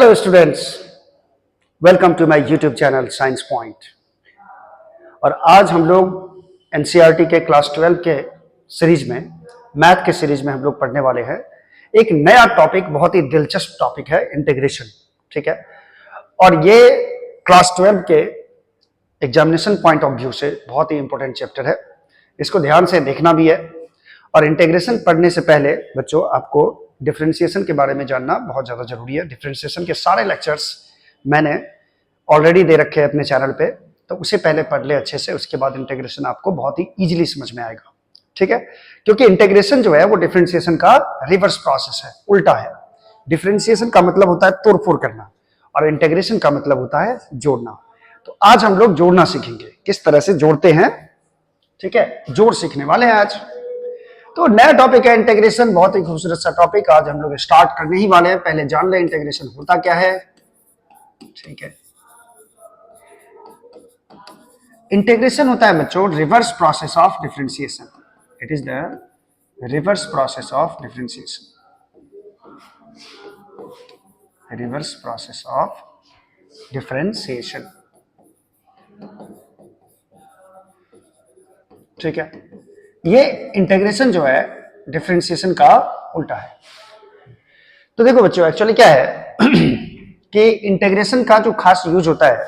Hello students, welcome to my YouTube channel science point. और आज हम लोग एनसीईआरटी के क्लास 12 के सीरीज में, मैथ के सीरीज में हम लोग पढ़ने वाले हैं एक नया टॉपिक। बहुत ही दिलचस्प टॉपिक है इंटीग्रेशन। ठीक है, और ये क्लास 12 के एग्जामिनेशन पॉइंट ऑफ व्यू से बहुत ही इंपॉर्टेंट चैप्टर है। इसको ध्यान से देखना भी है। और इंटीग्रेशन पढ़ने से पहले बच्चों आपको डिफरेंशिएशन के बारे में जानना बहुत ज़्यादा जरूरी है। डिफरेंशिएशन के सारे लेक्चर्स मैंने ऑलरेडी दे रखे हैं अपने चैनल पे, तो उसे पहले पढ़ ले अच्छे से, उसके बाद इंटीग्रेशन आपको बहुत ही इजीली समझ में आएगा। ठीक है, क्योंकि इंटीग्रेशन जो है वो डिफरेंशिएशन का रिवर्स प्रोसेस है, उल्टा है। डिफरेंशिएशन का मतलब होता है तोड़फोड़ करना और इंटीग्रेशन का मतलब होता है जोड़ना। तो आज हम लोग जोड़ना सीखेंगे, किस तरह से जोड़ते हैं। ठीक है, जोड़ सीखने वाले हैं आज। तो नया टॉपिक है इंटीग्रेशन, बहुत ही खूबसूरत सा टॉपिक आज हम लोग स्टार्ट करने ही वाले हैं। पहले जान ले इंटीग्रेशन होता क्या है। ठीक है, इंटीग्रेशन होता है बच्चों reverse process of differentiation. It is the reverse process of differentiation, reverse process of differentiation. ठीक है, ये इंटीग्रेशन जो है डिफरेंशिएशन का उल्टा है। तो देखो बच्चों, एक्चुअली क्या है कि इंटीग्रेशन का जो खास यूज होता है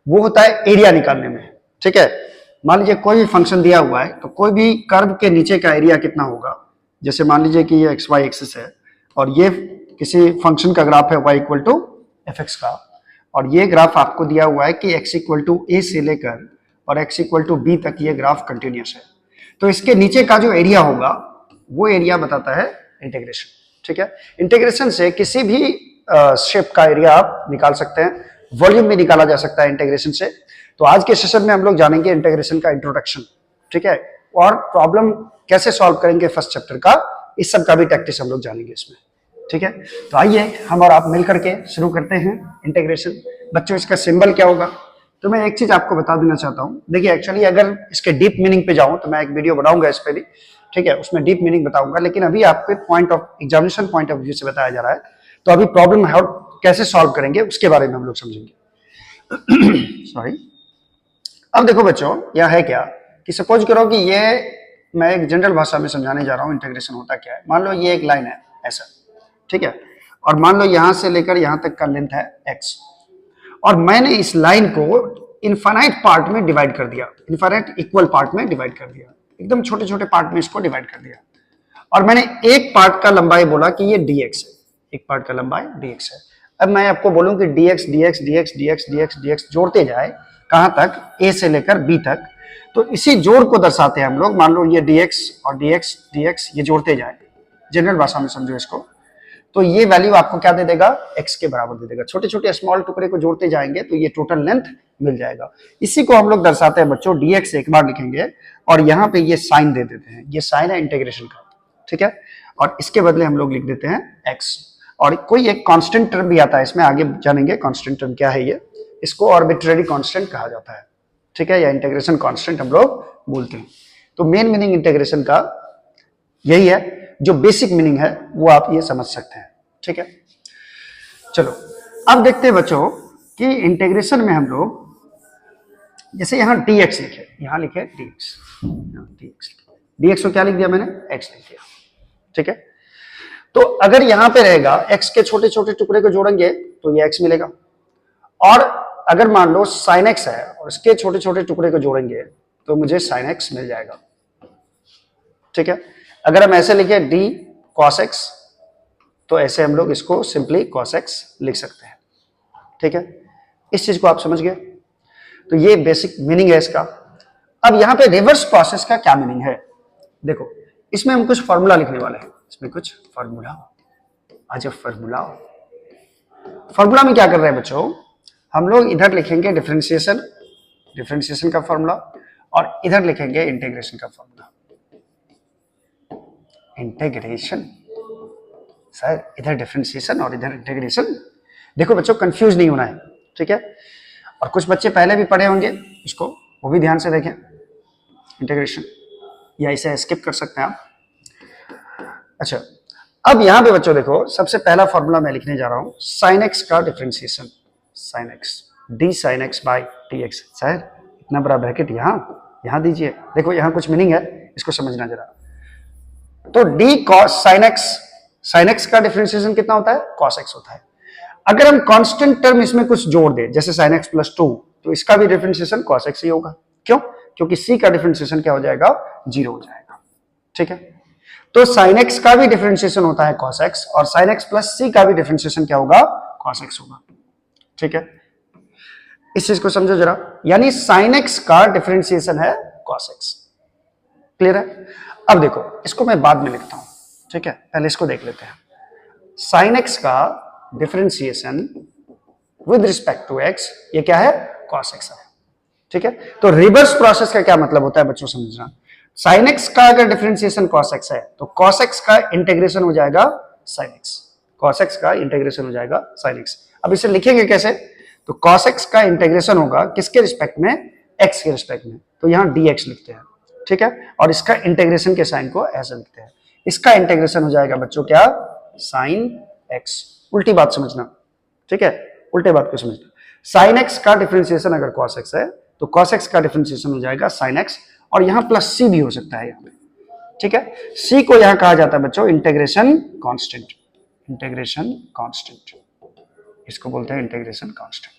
वो होता है एरिया निकालने में। ठीक है, मान लीजिए कोई भी फंक्शन दिया हुआ है, तो कोई भी कर्व के नीचे का एरिया कितना होगा। जैसे मान लीजिए कि ये एक्स वाई एक्सिस है और ये किसी फंक्शन का ग्राफ है y equal to F X का, और ये ग्राफ आपको दिया हुआ है कि x इक्वल टू ए से लेकर और x इक्वल टू बी तक ये ग्राफ कंटिन्यूस है। तो इसके नीचे का जो एरिया होगा वो एरिया बताता है इंटीग्रेशन। ठीक है, इंटीग्रेशन से किसी भी शेप का एरिया आप निकाल सकते हैं, वॉल्यूम में निकाला जा सकता है इंटीग्रेशन से। तो आज के सेशन में हम लोग जानेंगे इंटीग्रेशन का इंट्रोडक्शन। ठीक है, और प्रॉब्लम कैसे सॉल्व करेंगे फर्स्ट चैप्टर का, इस सब का भी टैक्टिस हम लोग जानेंगे इसमें। ठीक है, तो आइए हम और आप मिल करके शुरू करते हैं इंटीग्रेशन। बच्चों, इसका सिंबल क्या होगा। तो मैं एक चीज आपको बता देना चाहता हूँ। देखिए, एक्चुअली अगर इसके डीप मीनिंग पे जाऊं तो मैं एक वीडियो बनाऊंगा इस पे भी। ठीक है, उसमें डीप मीनिंग बताऊंगा, लेकिन अभी आपके point of examination point of view से बताया जा रहा है। तो अभी प्रॉब्लम कैसे सॉल्व करेंगे उसके बारे में हम लोग समझेंगे। सॉरी। अब देखो बच्चों, यह है क्या कि सपोज करो कि ये मैं एक जनरल भाषा में समझाने जा रहा हूँ इंटीग्रेशन होता क्या है। मान लो ये एक लाइन है ऐसा, ठीक है, और मान लो यहां से लेकर यहां तक का लेंथ है x, और मैंने इस लाइन को इनफाइनाइट पार्ट में डिवाइड कर दिया, इनफाइनाइट इक्वल पार्ट में डिवाइड कर दिया, एकदम छोटे छोटे पार्ट में इसको डिवाइड कर दिया। और मैंने एक पार्ट का लंबाई बोला कि ये dx है, एक पार्ट का लंबाई dx है। अब मैं आपको बोलूं कि dx dx dx dx dx dx जोड़ते जाए, कहां तक, a से लेकर b तक। तो इसी जोड़ को दर्शाते हैं हम लोग। मान लो ये dx और dx dx ये जोड़ते जाए, जनरल भाषा में समझो इसको। तो ये वैल्यू आपको क्या दे देगा, x के बराबर दे देगा। छोटे छोटे स्मॉल टुकड़े को जोड़ते जाएंगे तो ये टोटल लेंथ मिल जाएगा। इसी को हम लोग दर्शाते हैं बच्चों, dx एक बार लिखेंगे और यहाँ पे ये साइन दे देते हैं, ये साइन है इंटीग्रेशन का। ठीक है, और इसके बदले हम लोग लिख देते हैं x। और कोई एक कांस्टेंट टर्म भी आता है इसमें, आगे जानेंगे कांस्टेंट टर्म क्या है ये। इसको आर्बिट्रेरी कांस्टेंट कहा जाता है। ठीक है, या इंटीग्रेशन कांस्टेंट हम लोग बोलते हैं। तो मेन मीनिंग इंटीग्रेशन का यही है, जो बेसिक मीनिंग है वो आप ये समझ सकते हैं। ठीक है, चलो अब देखते हैं बच्चों कि इंटीग्रेशन में हम लोग जैसे यहाँ dx लिखे, यहाँ लिखे dx को क्या लिख दिया मैंने, x लिख दिया। ठीक है, तो अगर यहां पे रहेगा x के छोटे छोटे टुकड़े को जोड़ेंगे तो ये x मिलेगा, और अगर मान लो sin x है और इसके छोटे छोटे टुकड़े को जोड़ेंगे तो मुझे sin x मिल जाएगा। ठीक है, अगर हम ऐसे लिखे d cos x तो ऐसे हम लोग इसको सिंपली cos x लिख सकते हैं। ठीक है, इस चीज को आप समझ गए। तो ये बेसिक मीनिंग है इसका। अब यहाँ पे रिवर्स प्रोसेस का क्या मीनिंग है, देखो इसमें हम कुछ फॉर्मूला लिखने वाले हैं। इसमें कुछ फॉर्मूला, आज फॉर्मूला में क्या कर रहे हैं बच्चों, हम लोग इधर लिखेंगे डिफरेंशिएशन, डिफरेंशिएशन का फॉर्मूला, और इधर लिखेंगे इंटीग्रेशन का फॉर्मूला। इंटीग्रेशन सर, इधर डिफरेंशिएशन और इधर इंटीग्रेशन। देखो बच्चों, कंफ्यूज नहीं होना है। ठीक है, और कुछ बच्चे पहले भी पढ़े होंगे इसको, वो भी ध्यान से देखें इंटीग्रेशन, या इसे स्किप कर सकते हैं आप। अच्छा, अब यहां पे बच्चों देखो, सबसे पहला फॉर्मूला मैं लिखने जा रहा हूं साइन एक्स का differentiation, sine x D sine x by D x. Sir इतना बड़ा ब्रैकेट यहां दीजिए, देखो यहां कुछ मीनिंग है, इसको समझना जरा। तो डी कॉस साइन एक्स का डिफरेंशिएशन कितना होता है, कॉस एक्स होता है। अगर हम कांस्टेंट टर्म इसमें कुछ जोड़ दे, जैसे साइन एक्स प्लस 2, तो इसका भी डिफरेंशिएशन कॉस एक्स ही होगा। क्यों? क्योंकि सी का डिफरेंशिएशन क्या हो जाएगा, 0 हो जाएगा। ठीक है, तो साइन एक्स का भी डिफरेंशिएशन होता है cos x, और साइन एक्स प्लस सी का भी डिफरेंशिएशन क्या होगा, cos x होगा। ठीक है, इस चीज को समझो जरा, यानी साइन एक्स का डिफरेंशिएशन है cos x। क्लियर है? अब देखो इसको मैं बाद में लिखता हूं, ठीक है, पहले इसको देख लेते हैं। साइन एक्स का differentiation with respect to x, ये क्या है, cos x है। ठीक है, तो रिवर्स प्रोसेस का क्या मतलब होता है बच्चों, समझना। साइन एक्स का अगर डिफरेंशिएशन cos x है, तो cos x का इंटीग्रेशन हो जाएगा sin x, cos x का इंटीग्रेशन हो जाएगा sin x। अब इसे लिखेंगे कैसे, तो cos x का इंटीग्रेशन होगा किसके रिस्पेक्ट में, x के रिस्पेक्ट में, तो यहां dx लिखते हैं। ठीक है, और इसका इंटीग्रेशन के साइन को ऐसे लिखते हैं, इसका इंटीग्रेशन हो जाएगा बच्चों क्या, sin x। उल्टी बात समझना, ठीक है, उल्टे बात को समझना। sin x का डिफरेंशिएशन अगर cos x है, तो cos x का डिफरेंशिएशन हो जाएगा sin x, और यहां प्लस सी भी हो सकता है यहां पे। ठीक है, सी को यहां कहा जाता है बच्चों इंटीग्रेशन कांस्टेंट, इंटीग्रेशन कांस्टेंट, इसको बोलते हैं इंटीग्रेशन कांस्टेंट।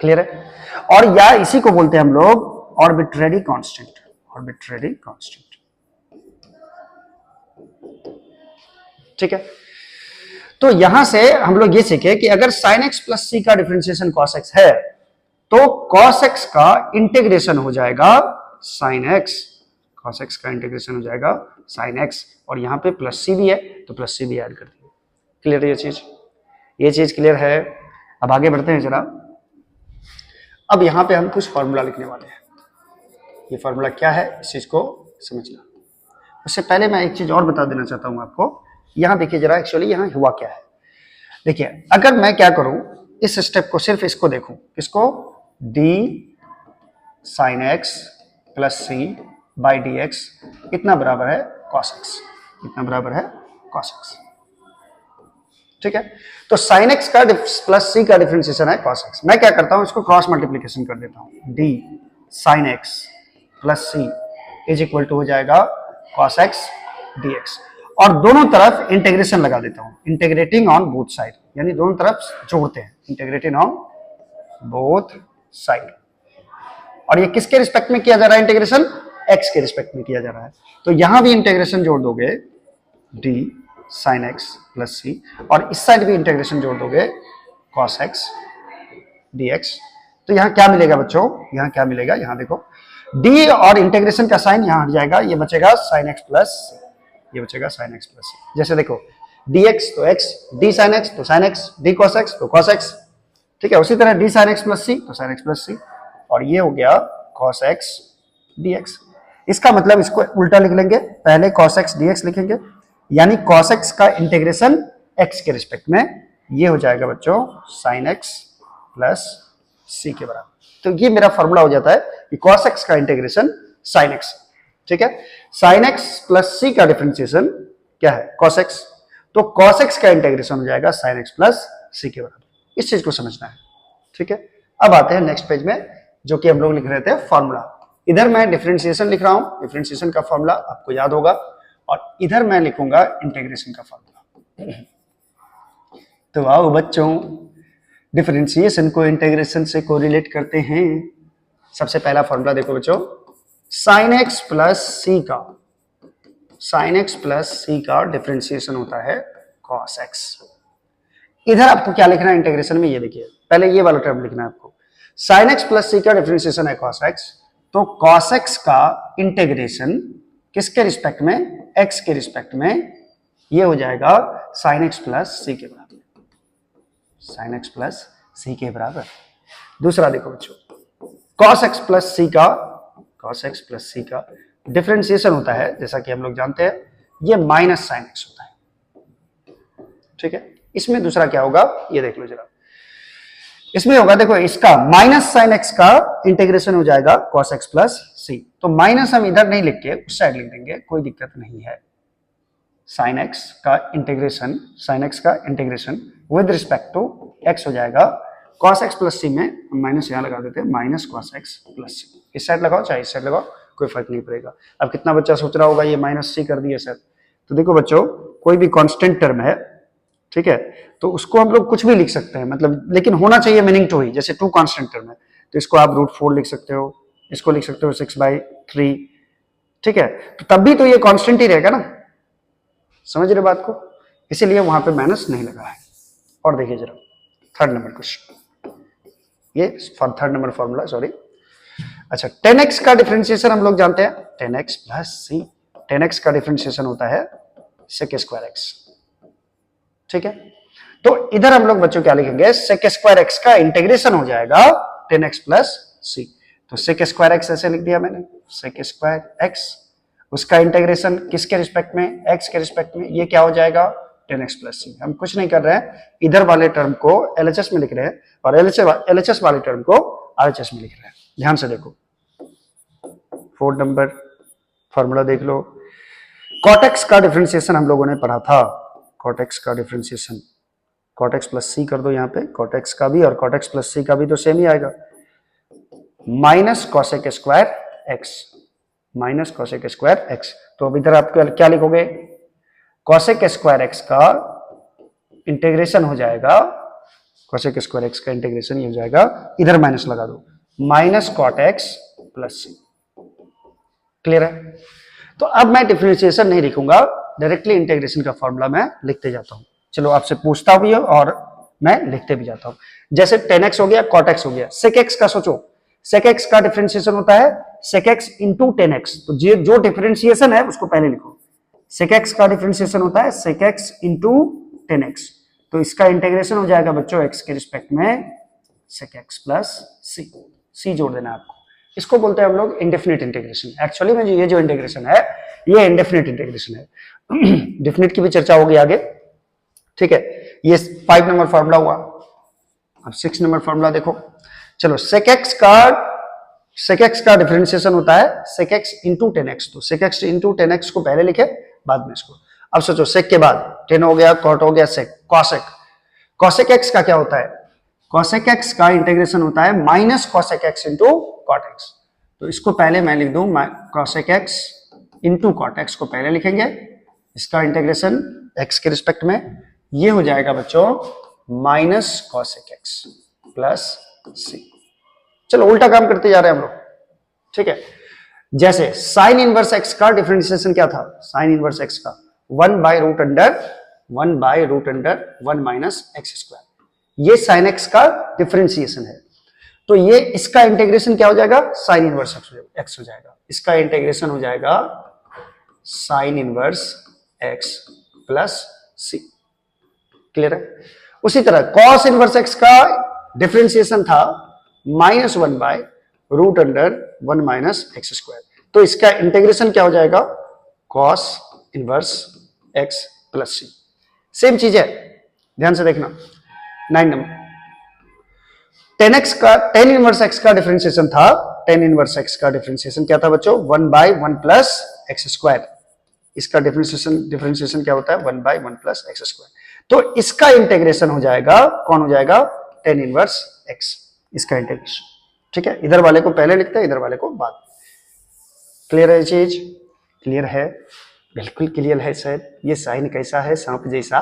क्लियर है? और या इसी को बोलते हैं हम लोग आर्बिट्रेरी कांस्टेंट, आर्बिट्रेरी कांस्टेंट। ठीक है, तो यहां से हम लोग ये सीखे कि अगर sin x प्लस सी का डिफरेंशिएशन cos x है, तो cos x का इंटीग्रेशन हो जाएगा sin x, cos x का इंटीग्रेशन हो जाएगा sin x, और यहां पे प्लस सी भी है तो प्लस सी भी ऐड कर दिए। क्लियर है ये चीज क्लियर है? अब आगे बढ़ते हैं जरा। अब यहां पे हम कुछ फॉर्मूला लिखने वाले हैं, ये फॉर्मूला क्या है इस चीज को समझना। उससे पहले मैं एक चीज और बता देना चाहता हूं आपको। यहां देखिए जरा, एक्चुअली यहां हुआ क्या है। देखिए अगर मैं क्या करूं, इस स्टेप को सिर्फ इसको देखूं, किसको, d sin x plus C by D X इतना बराबर है cos x, इतना बराबर है cos x। ठीक है, तो sin x का प्लस सी का डिफरेंशिएशन है cos x। मैं क्या करता हूं, इसको क्रॉस मल्टीप्लीकेशन कर देता हूं, d sin x plus C is equal to हो जाएगा cos x dx, और दोनों तरफ इंटीग्रेशन लगा देता हूं, इंटीग्रेटिंग ऑन बोथ साइड, यानी दोनों तरफ जोड़ते हैं, इंटीग्रेटिंग ऑन बोथ साइड। और ये किसके रिस्पेक्ट में किया जा रहा है इंटीग्रेशन, x के रिस्पेक्ट में किया जा रहा है, तो यहां भी इंटीग्रेशन जोड़ दोगे d sin x प्लस सी, और इस साइड भी इंटीग्रेशन जोड़ दोगे cos x dx, तो यहां क्या मिलेगा बच्चों, यहां क्या मिलेगा, यहां देखो d और इंटीग्रेशन का साइन यहां हट जाएगा, ये बचेगा sin x प्लस, ये बचेगा sin x प्लस। जैसे देखो dx तो x, d sin x तो sin x, d cos x तो cos x। ठीक है, उसी तरह d sin x प्लस सी तो sin x प्लस सी, और ये हो गया cos x dx। इसका मतलब इसको उल्टा लिख लेंगे, पहले cos x dx लिखेंगे, यानी cos x का इंटीग्रेशन x के रिस्पेक्ट में, ये हो जाएगा बच्चों sin x प्लस सी के बराबर। तो ये मेरा फॉर्मूला हो जाता है कि cos x का इंटीग्रेशन sin x। ठीक है, sin x प्लस सी का डिफरेंशिएशन क्या है, cos x, तो cos x का इंटीग्रेशन हो जाएगा sin x प्लस सी के बराबर। इस चीज को समझना है। ठीक है, अब आते हैं नेक्स्ट पेज में, जो कि हम लोग लिख रहे थे फॉर्मूला। इधर मैं डिफरेंशिएशन लिख रहा हूं, डिफरेंशिएशन का फॉर्मूला आपको याद होगा, और इधर मैं लिखूंगा इंटीग्रेशन का फॉर्मूला। तो आओ बच्चों, डिफरेंशिएशन को इंटीग्रेशन से कोरिलेट करते हैं। सबसे पहला फॉर्मूला देखो बच्चों, sin x प्लस सी का, sin x प्लस सी का डिफरेंशिएशन होता है cos x। इधर आपको क्या लिखना है इंटीग्रेशन में, ये देखिए, पहले ये वाला टर्म लिखना है आपको, sin x प्लस सी का डिफरेंशिएशन है cos x, तो cos x का इंटीग्रेशन किसके रिस्पेक्ट में, x के रिस्पेक्ट में, ये हो जाएगा sin x प्लस सी के बराबर, sin x प्लस सी के बराबर। दूसरा देखो बच्चों, cos x प्लस सी का, cos x प्लस सी का डिफरेंशिएशन होता है, जैसा कि हम लोग जानते हैं, ये माइनस sin x होता है। ठीक है, इसमें दूसरा क्या होगा, ये देख लो जरा, इसमें होगा देखो, इसका माइनस sin x का इंटीग्रेशन हो जाएगा cos x प्लस सी, तो माइनस हम इधर नहीं लिख के उस साइड लिख देंगे, कोई दिक्कत नहीं है। साइन एक्स का integration with respect to X हो जाएगा cos x प्लस सी में हम माइनस यहाँ लगा देते हैं माइनस cos x प्लस सी। इस साइड लगाओ चाहे इस साइड लगाओ कोई फर्क नहीं पड़ेगा। अब कितना बच्चा सोच रहा होगा ये माइनस सी कर दिया सर, तो देखो बच्चों कोई भी कांस्टेंट टर्म है, ठीक है, तो उसको हम लोग कुछ भी लिख सकते हैं, मतलब लेकिन होना चाहिए मीनिंग टू ही। जैसे टू कांस्टेंट टर्म है तो इसको आप √4 लिख सकते हो, इसको लिख सकते हो 6/3, ठीक है, तो तब भी तो ये कांस्टेंट ही रहेगा ना, समझ रहे बात को, इसीलिए वहां पे माइनस नहीं लगा है। और देखिए जरा थर्ड नंबर क्वेश्चन, ये थर्ड नंबर फॉर्मूला, सॉरी। अच्छा 10x का डिफरेंशिएशन हम लोग जानते हैं 10x प्लस सी। 10x का डिफरेंशिएशन होता है sec²x, ठीक है, तो इधर हम लोग बच्चों क्या लिखेंगे sec²x का इंटीग्रेशन हो जाएगा 10x प्लस सी। तो sec²x ऐसे लिख दिया मैंने, sec²x, उसका इंटीग्रेशन किसके रिस्पेक्ट में, x के रिस्पेक्ट में, ये क्या हो जाएगा 10x प्लस सी। हम कुछ नहीं कर रहे हैं, इधर वाले टर्म को LHS में लिख रहे हैं और LHS वाले टर्म को RHS में लिख रहे हैं। ध्यान से देखो 4 नंबर फॉर्मूला देख लो। cot x का डिफरेंशिएशन हम लोगों ने पढ़ा था, cot x का डिफरेंशिएशन, cot x प्लस सी कर दो यहाँ पे, cot x का भी और cot x प्लस सी का भी तो सेम ही आएगा, माइनस cosec²x, माइनस cosec²x। तो अब इधर आप क्या लिखोगे, cosec² का इंटीग्रेशन हो जाएगा, cosec² का इंटीग्रेशन ये हो जाएगा, इधर माइनस लगा दो, minus cot x plus C. Clear है? तो अब मैं डिफरेंशिएशन नहीं लिखूंगा, डायरेक्टली इंटीग्रेशन का फॉर्मूला मैं लिखते जाता हूं। चलो आपसे पूछता भी है और मैं लिखते भी जाता हूं। जैसे 10x हो गया, cot x हो गया, sec x का सोचो, sec x का डिफरेंशिएशन होता है sec x इंटू 10x। तो जो डिफरेंशिएशन है उसको पहले लिखो, sec x का डिफरेंशिएशन होता है sec x इंटू 10x, तो इसका इंटीग्रेशन हो जाएगा बच्चों x के रिस्पेक्ट में sec x प्लस सी, सी जोड़ देना आपको। इसको बोलते हैं हम लोग इंडेफिनिट इंटीग्रेशन। एक्चुअली में ये जो इंटीग्रेशन है ये इंडेफिनिट इंटीग्रेशन है। डेफिनिट की भी चर्चा होगी आगे, ठीक है। ये 5 नंबर फॉर्मूला हुआ। अब 6 नंबर फॉर्मूला देखो, चलो sec x का डिफरेंशिएशन होता है sec x इंटू 10x। तो sec x इंटू 10x को पहले लिखे, बाद में इसको। अब सोचो sec के बाद 10 हो गया, cot हो गया, sec, cosec x का क्या होता है, cosec x का इंटीग्रेशन होता है minus cosec x into cot x। तो इसको पहले मैं लिख दूं cosec x into cot x को पहले लिखेंगे, इसका इंटीग्रेशन x के रिस्पेक्ट में, ये हो जाएगा बच्चों माइनस cosec x प्लस सी। चलो उल्टा काम करते जा रहे हैं हम लोग, ठीक है। जैसे साइन इनवर्स x का डिफरेंशिएशन क्या था, साइन इनवर्स x का 1/√1 माइनस x², ये साइन x का डिफरेंशिएशन है। तो ये इसका इंटीग्रेशन क्या हो जाएगा, साइन इनवर्स x हो जाएगा, इसका इंटीग्रेशन हो जाएगा sine inverse x plus C. Clear है? उसी तरह cos इनवर्स x का डिफरेंशिएशन था -1/√1 माइनस x², तो इसका इंटीग्रेशन क्या हो जाएगा cos इनवर्स x प्लस सी। सेम चीज है, ध्यान से देखना। 9 नंबर 10 इनवर्स x का डिफरेंशिएशन था, 10 इनवर्स x का डिफरेंशिएशन क्या था बच्चों 1/1 प्लस x²। इसका डिफरेंशिएशन क्या होता है 1/1 प्लस x²। तो इसका इंटीग्रेशन हो जाएगा, कौन हो जाएगा 10 इनवर्स x, इसका इंटीग्रेशन, ठीक है। इधर वाले को पहले लिखते हैं, इधर वाले को बाद। क्लियर है चीज? क्लियर है, बिल्कुल क्लियर है सर। ये साइन कैसा है, सांप जैसा,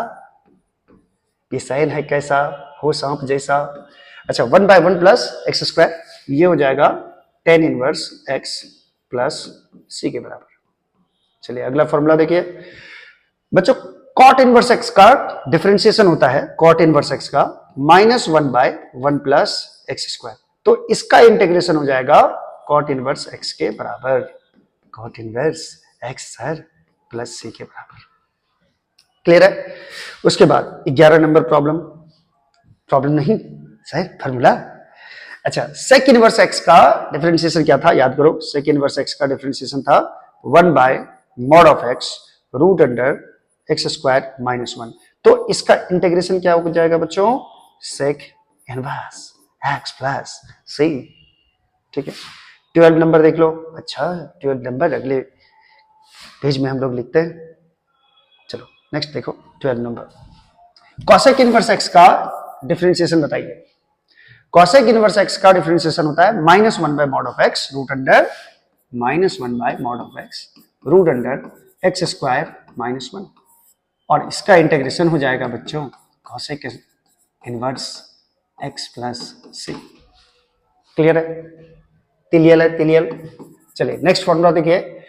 ये साइन है कैसा, हो सांप जैसा। अच्छा 1/1 प्लस x², ये हो जाएगा 10 इनवर्स x प्लस सी के बराबर। चलिए अगला फॉर्मूला देखिए बच्चों, cot इनवर्स x का डिफरेंशिएशन होता है, cot इनवर्स x का -1/1 प्लस x²। तो इसका इंटीग्रेशन हो जाएगा cot इनवर्स x के बराबर, cot inverse x sir plus C के बराबर। क्लियर है? उसके बाद 11 नंबर प्रॉब्लम नहीं सर, फॉर्मूला। अच्छा sec इनवर्स x का डिफरेंशिएशन क्या था, याद करो। sec इनवर्स x का डिफरेंशिएशन था 1/(x²-1). तो इसका इंटीग्रेशन क्या हो जाएगा बच्चों sec इनवर्स x प्लस सी, ठीक है। 12 नंबर देख लो। अच्छा 12 नंबर अगले पेज में हम लोग लिखते हैं। चलो नेक्स्ट देखो 12 नंबर, कॉसेक इनवर्स एक्स का डिफरेंशिएशन बताइए। कॉसेक इनवर्स एक्स का डिफरेंशिएशन होता है -1/mod(x) root under -1/mod(x) root under X square -1, और इसका इंटीग्रेशन हो जाएगा बच्चों cosec inverse x plus C. Clear है? तिलियल है, तिलियल। चलिए नेक्स्ट फॉर्मूला देखिए,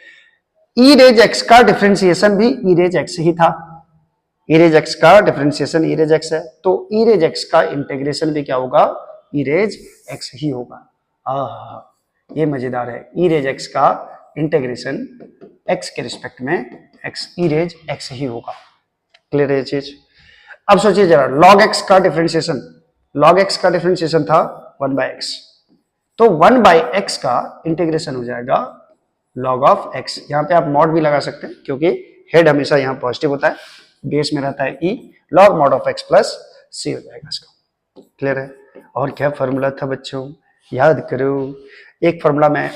ई रेज एक्स का डिफरेंशिएशन भी ई रेज एक्स ही था। ई रेज एक्स का डिफरेंशिएशन ई रेज एक्स है, तो ई रेज एक्स का इंटीग्रेशन भी क्या होगा, ई रेज एक्स ही होगा। ये मजेदार है, ई रेज एक्स का इंटीग्रेशन एक्स के रिस्पेक्ट में एक्स ई रेज एक्स ही होगा। क्लियर है ये चीज? अब सोचिए जरा, log x का डिफरेंशिएशन, log x का डिफरेंशिएशन था 1/x, तो 1/x का इंटीग्रेशन हो जाएगा log ऑफ x। यहां पे आप मॉड भी लगा सकते हैं क्योंकि हेड हमेशा यहां पॉजिटिव होता है, बेस में रहता है e, log mod of x plus c हो जाएगा इसका। क्लियर है? और क्या फॉर्मूला था बच्चों, याद करो। एक फॉर्मूला मैं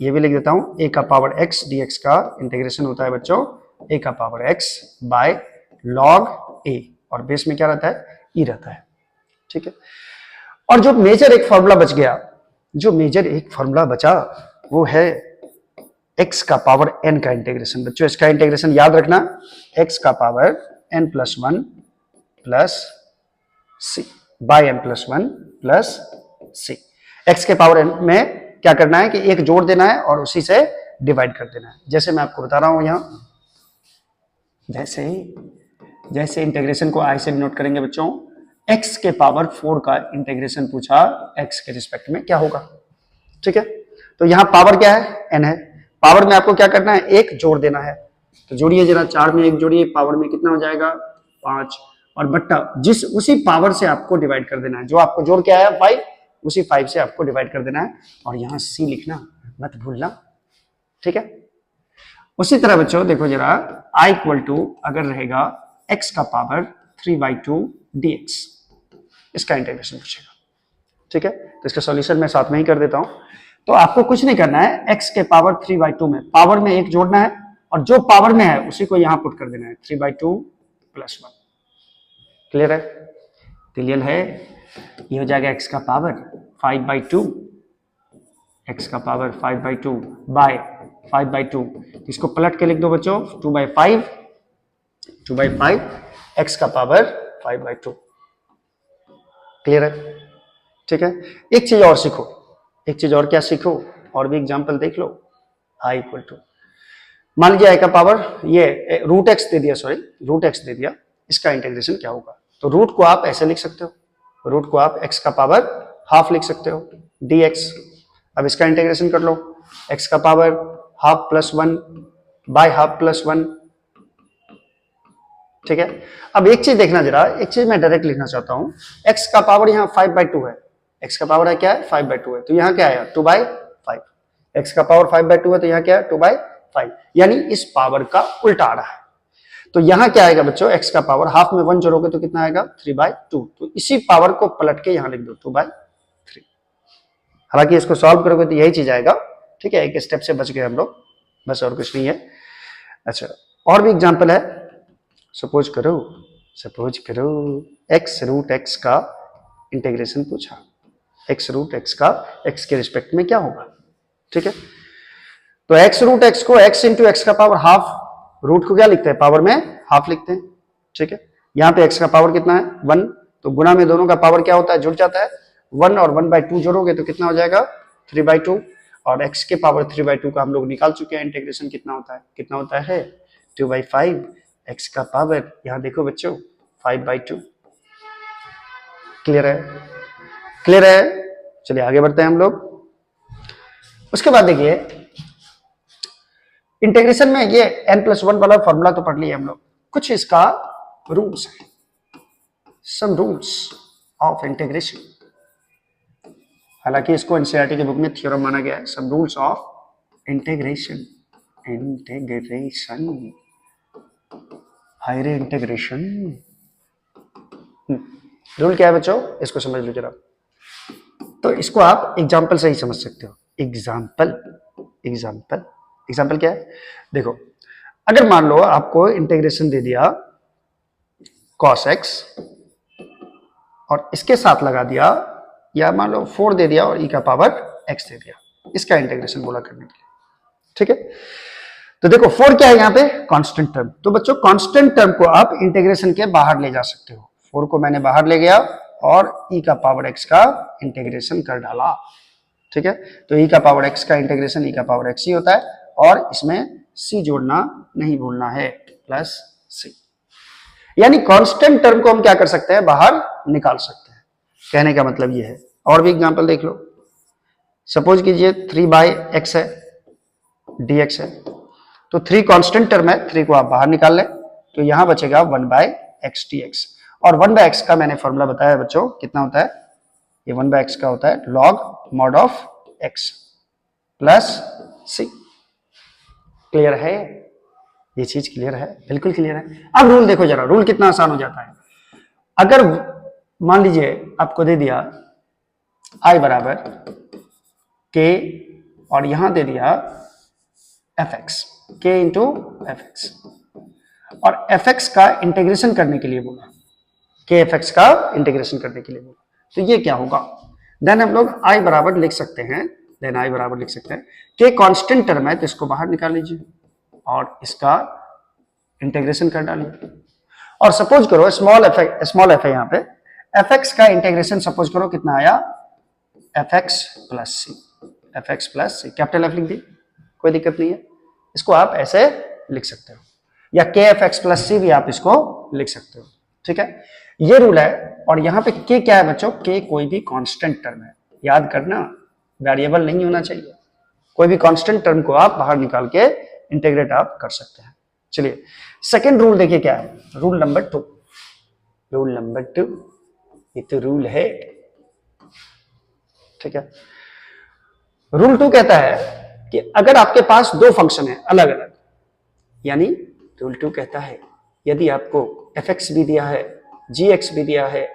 ये भी लिख देता हूं, a का पावर x dx का इंटीग्रेशन होता है बच्चों a का power x by log a, और बेस में क्या रहता है, e रहता है। ठीक है? और जो मेजर एक फॉर्मूला बच गया, जो मेजर एक फॉर्मूला बचा वो है x का पावर n का इंटीग्रेशन। बच्चों इसका इंटीग्रेशन याद रखना, x का पावर n प्लस 1 प्लस सी बाय n प्लस 1 प्लस सी। x के पावर n में क्या करना है कि एक जोड़ देना है और उसी से डिवाइड कर देना है। जैसे मैं आपको बता रहा हूं यहां, जैसे इंटीग्रेशन को आई से नोट करेंगे बच्चों, x के पावर 4 का इंटीग्रेशन पूछा, x के रिस्पेक्ट में क्या होगा। ठीक है? तो यहां पावर क्या है, n है, पावर में आपको क्या करना है, एक जोड़ देना है। तो जोड़िए जरा, 4 में एक जोड़िए, पावर में कितना हो जाएगा 5, और बट्टा जिस उसी पावर से आपको डिवाइड कर देना है, जो आपको जोड़ के आया 5, उसी 5 से आपको डिवाइड कर देना है, और यहां c लिखना मत भूलना। ठीक है? उसी तरह बच्चों देखो जरा, i इक्वल टू अगर रहेगा x का पावर 3/2 dx, इसका इंटीग्रेशन पूछेगा। ठीक है? तो इसका सॉल्यूशन मैं साथ में ही कर देता हूं। तो आपको कुछ नहीं करना है, x के पावर 3/2 में पावर में एक जोड़ना है, और जो पावर में है उसी को यहां पुट कर देना है, 3/2 प्लस 1। क्लियर है? क्लियर है? ये हो जाएगा x का पावर 5/2, x का पावर 5/2 बाय 5/2, इसको पलट के लिख दो बच्चों 2/5 x का पावर 5/2। क्लियर है? ठीक है? एक चीज और सीखो, एक चीज और क्या सीखो, और भी एग्जांपल देख लो। i इक्वल टू, मान लीजिए i का पावर ये रूट एक्स दे दिया, सॉरी रूट एक्स दे दिया, इसका इंटीग्रेशन क्या होगा। तो रूट को आप ऐसे लिख सकते हो, रूट को आप x का पावर हाफ लिख सकते हो dx। अब इसका इंटीग्रेशन कर लो, x का power half plus 1 by half plus 1। ठीक है? अब एक चीज देखना जरा, एक चीज मैं डायरेक्ट लिखना चाहता हूं, x का पावर यहाँ 5/2 है, x का पावर है क्या है 5/2 है, तो यहाँ क्या है 2/5। x का पावर 5/2 है तो यहाँ क्या है 2/5, यानी इस पावर का उल्टा आ रहा है। तो यहाँ क्या आएगा बच्चों, x का पावर हाफ में 1 जोड़ोगे तो कितना आएगा 3/2, तो इसी पावर को पलट के यहाँ लिख दो 2/3। हालांकि इसको सॉल्व करोगे तो यही चीज आएगा। ठीक है? एक स्टेप से बच गए हम लोग, बस और कुछ नहीं है। अच्छा, और भी एग्जाम्पल है। सपोज करो x रूट एक्स का इंटीग्रेशन पूछा, x रूट एक्स का x के रिस्पेक्ट में क्या होगा। ठीक है? तो x रूट एक्स को x इंटू एक्स का पावर हाफ, रूट को क्या लिखते हैं पावर में हाफ लिखते हैं। ठीक है? यहाँ पे x का पावर कितना है 1, तो गुना में दोनों का पावर क्या होता है, जुड़ जाता है। 1 और 1/2 जोड़ोगे तो कितना हो जाएगा 3/2, और x के पावर 3/2 का हम लोग निकाल चुके हैं, इंटीग्रेशन कितना होता है 2/5, x का पावर यहां देखो बच्चों 5/2। क्लियर है? क्लियर है? चलिए आगे बढ़ते हैं हम लोग। उसके बाद देखिए इंटीग्रेशन में ये n+1 वाला फॉर्मूला तो पढ़ लिया हम लोग, कुछ इसका रूल्स है, सम रूल्स ऑफ इंटीग्रेशन। हालांकि इसको एनसीईआरटी के बुक में थ्योरम माना गया है, some rules of integration. Higher integration rule क्या है बच्चों, इसको समझ लो जरा। तो इसको आप एग्जाम्पल से ही समझ सकते हो। एग्जाम्पल क्या है, देखो अगर मान लो आपको इंटीग्रेशन दे दिया cos x और इसके साथ लगा दिया, या मान लो 4 दे दिया और e का पावर x दे दिया, इसका इंटीग्रेशन बोला करने के लिए। ठीक है, तो देखो 4 क्या है यहाँ पे, कांस्टेंट टर्म। तो बच्चों कांस्टेंट टर्म को आप इंटीग्रेशन के बाहर ले जा सकते हो। 4 को मैंने बाहर ले गया और e का पावर x का इंटीग्रेशन कर डाला। ठीक है, तो e का पावर x का इंटीग्रेशन e का पावर x ही होता है, और इसमें c जोड़ना नहीं भूलना है, प्लस c। यानी कांस्टेंट टर्म को हम क्या कर सकते हैं, बाहर निकाल सकते हैं। कहने का मतलब ये है। और भी एग्जांपल देख लो। सपोज कीजिए 3/x है, dx है, तो 3 कांस्टेंट टर्म है, 3 को आप बाहर निकाल लें तो यहां बचेगा 1/x dx। और 1/x का मैंने फॉर्मूला बताया बच्चों, कितना होता है, ये 1/x का होता है log mod of x plus c। Clear है, ये चीज क्लियर है, बिल्कुल क्लियर है। अब रूल देखो जरा, रूल कितना आसान हो जाता है। अगर मान लीजिए आपको दे दिया i बराबर k और यहां दे दिया fx, k इंटू fx, और fx का इंटीग्रेशन करने के लिए बोला, k fx का इंटीग्रेशन करने के लिए बोला, तो ये क्या होगा, देन हम लोग i बराबर लिख सकते हैं, k कांस्टेंट टर्म है तो इसको बाहर निकाल लीजिए और इसका इंटीग्रेशन कर डालिए। और सपोज करो स्मॉल f है यहाँ पे, fx का इंटीग्रेशन सपोज करो कितना आया, fx plus c, capital F लिख दी, कोई दिक्कत नहीं है। इसको आप ऐसे लिख सकते हो, या k fx प्लस c भी आप इसको लिख सकते हो। ठीक है, ये रूल है। और यहाँ पे k क्या है बच्चों, k कोई भी कांस्टेंट टर्म है, याद करना, वेरिएबल नहीं होना चाहिए। कोई भी कांस्टेंट टर्म को आप बाहर निकाल के इंटीग्रेट आप कर सकते हैं। चलिए सेकंड रूल देखिए क्या है, रूल नंबर 2। ये तो रूल है। ठीक है, रूल 2 कहता है कि अगर आपके पास दो फंक्शन है अलग अलग, यानी रूल 2 कहता है यदि आपको fx भी दिया है, gx भी दिया है,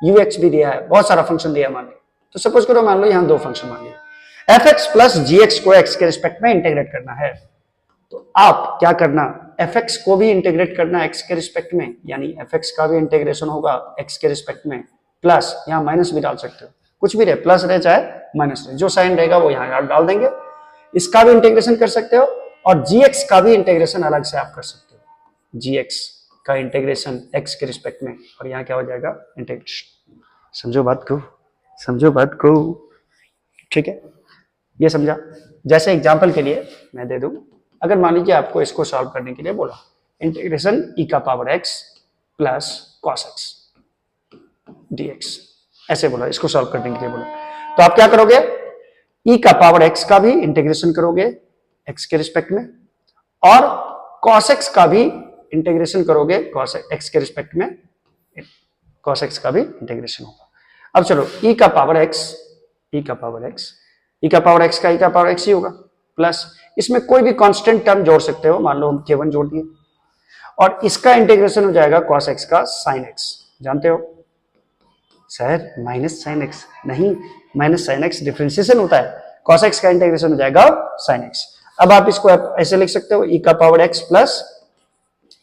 ux भी दिया है, बहुत सारा फंक्शन दिया मान लो, तो सपोज करो मान लो यहां दो फंक्शन मान लिया, fx प्लस gx को x के रिस्पेक्ट में इंटीग्रेट करना है, तो आप क्या करना, fx को भी इंटीग्रेट करना x के रिस्पेक्ट में, यानी fx का भी इंटीग्रेशन होगा x के रिस्पेक्ट में, प्लस यहां माइनस भी डाल सकते हो, कुछ भी रहे, प्लस रहे चाहे माइनस रहे, जो साइन रहेगा वो यहां डाल देंगे। इसका भी इंटीग्रेशन कर सकते हो और gx का भी इंटीग्रेशन अलग से आप कर सकते हो, gx का इंटीग्रेशन x के रिस्पेक्ट में, और यहाँ क्या हो जाएगा इंटीग्रेशन। समझो बात को, ठीक है, ये समझा। जैसे एग्जांपल के लिए मैं दे दूं, अगर मान लीजिए आपको इसको सॉल्व करने के लिए बोला, इंटीग्रेशन e का power x plus cos x dx, ऐसे बोला, इसको सॉल्व करने के लिए बोला, तो आप क्या करोगे, e का पावर x का भी इंटीग्रेशन करोगे x के रिस्पेक्ट में, और cos x का भी इंटीग्रेशन करोगे cos x के रिस्पेक्ट में, cos x का भी इंटीग्रेशन होगा। अब चलो e का पावर x का e का पावर x ही होगा, प्लस इसमें कोई भी कांस्टेंट टर्म जोड़ सकते हो, मान लो हम k1 जोड़ दिए, और इसका इंटीग्रेशन हो जाएगा cos x का sin x, जानते हो सर माइनस साइन x, नहीं माइनस साइन x डिफरेंशिएशन होता है, cos x का इंटीग्रेशन हो जाएगा sin x। अब आप इसको ऐसे लिख सकते हो, e का power x plus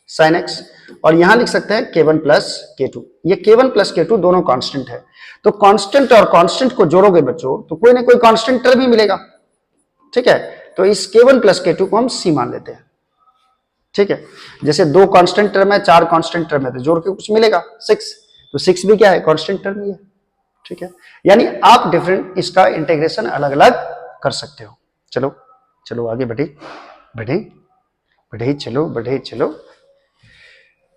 sin x, और यहां लिख सकते हैं k1 प्लस k2, ये k1 प्लस k2 दोनों कांस्टेंट है, तो कांस्टेंट और कांस्टेंट को जोड़ोगे बच्चों तो कोई ना कोई कांस्टेंट टर्म ही मिलेगा। ठीक है, तो इस k1 प्लस k2 को हम c मान लेते हैं। ठीक है, जैसे दो कांस्टेंट टर्म है, चार कांस्टेंट टर्म है, तो जोड़ के कुछ मिलेगा 6, तो 6 भी क्या है, कांस्टेंट टर्म ही है। ठीक है, यानी आप डिफरेंट इसका इंटीग्रेशन अलग अलग कर सकते हो। चलो आगे बढ़े चलो।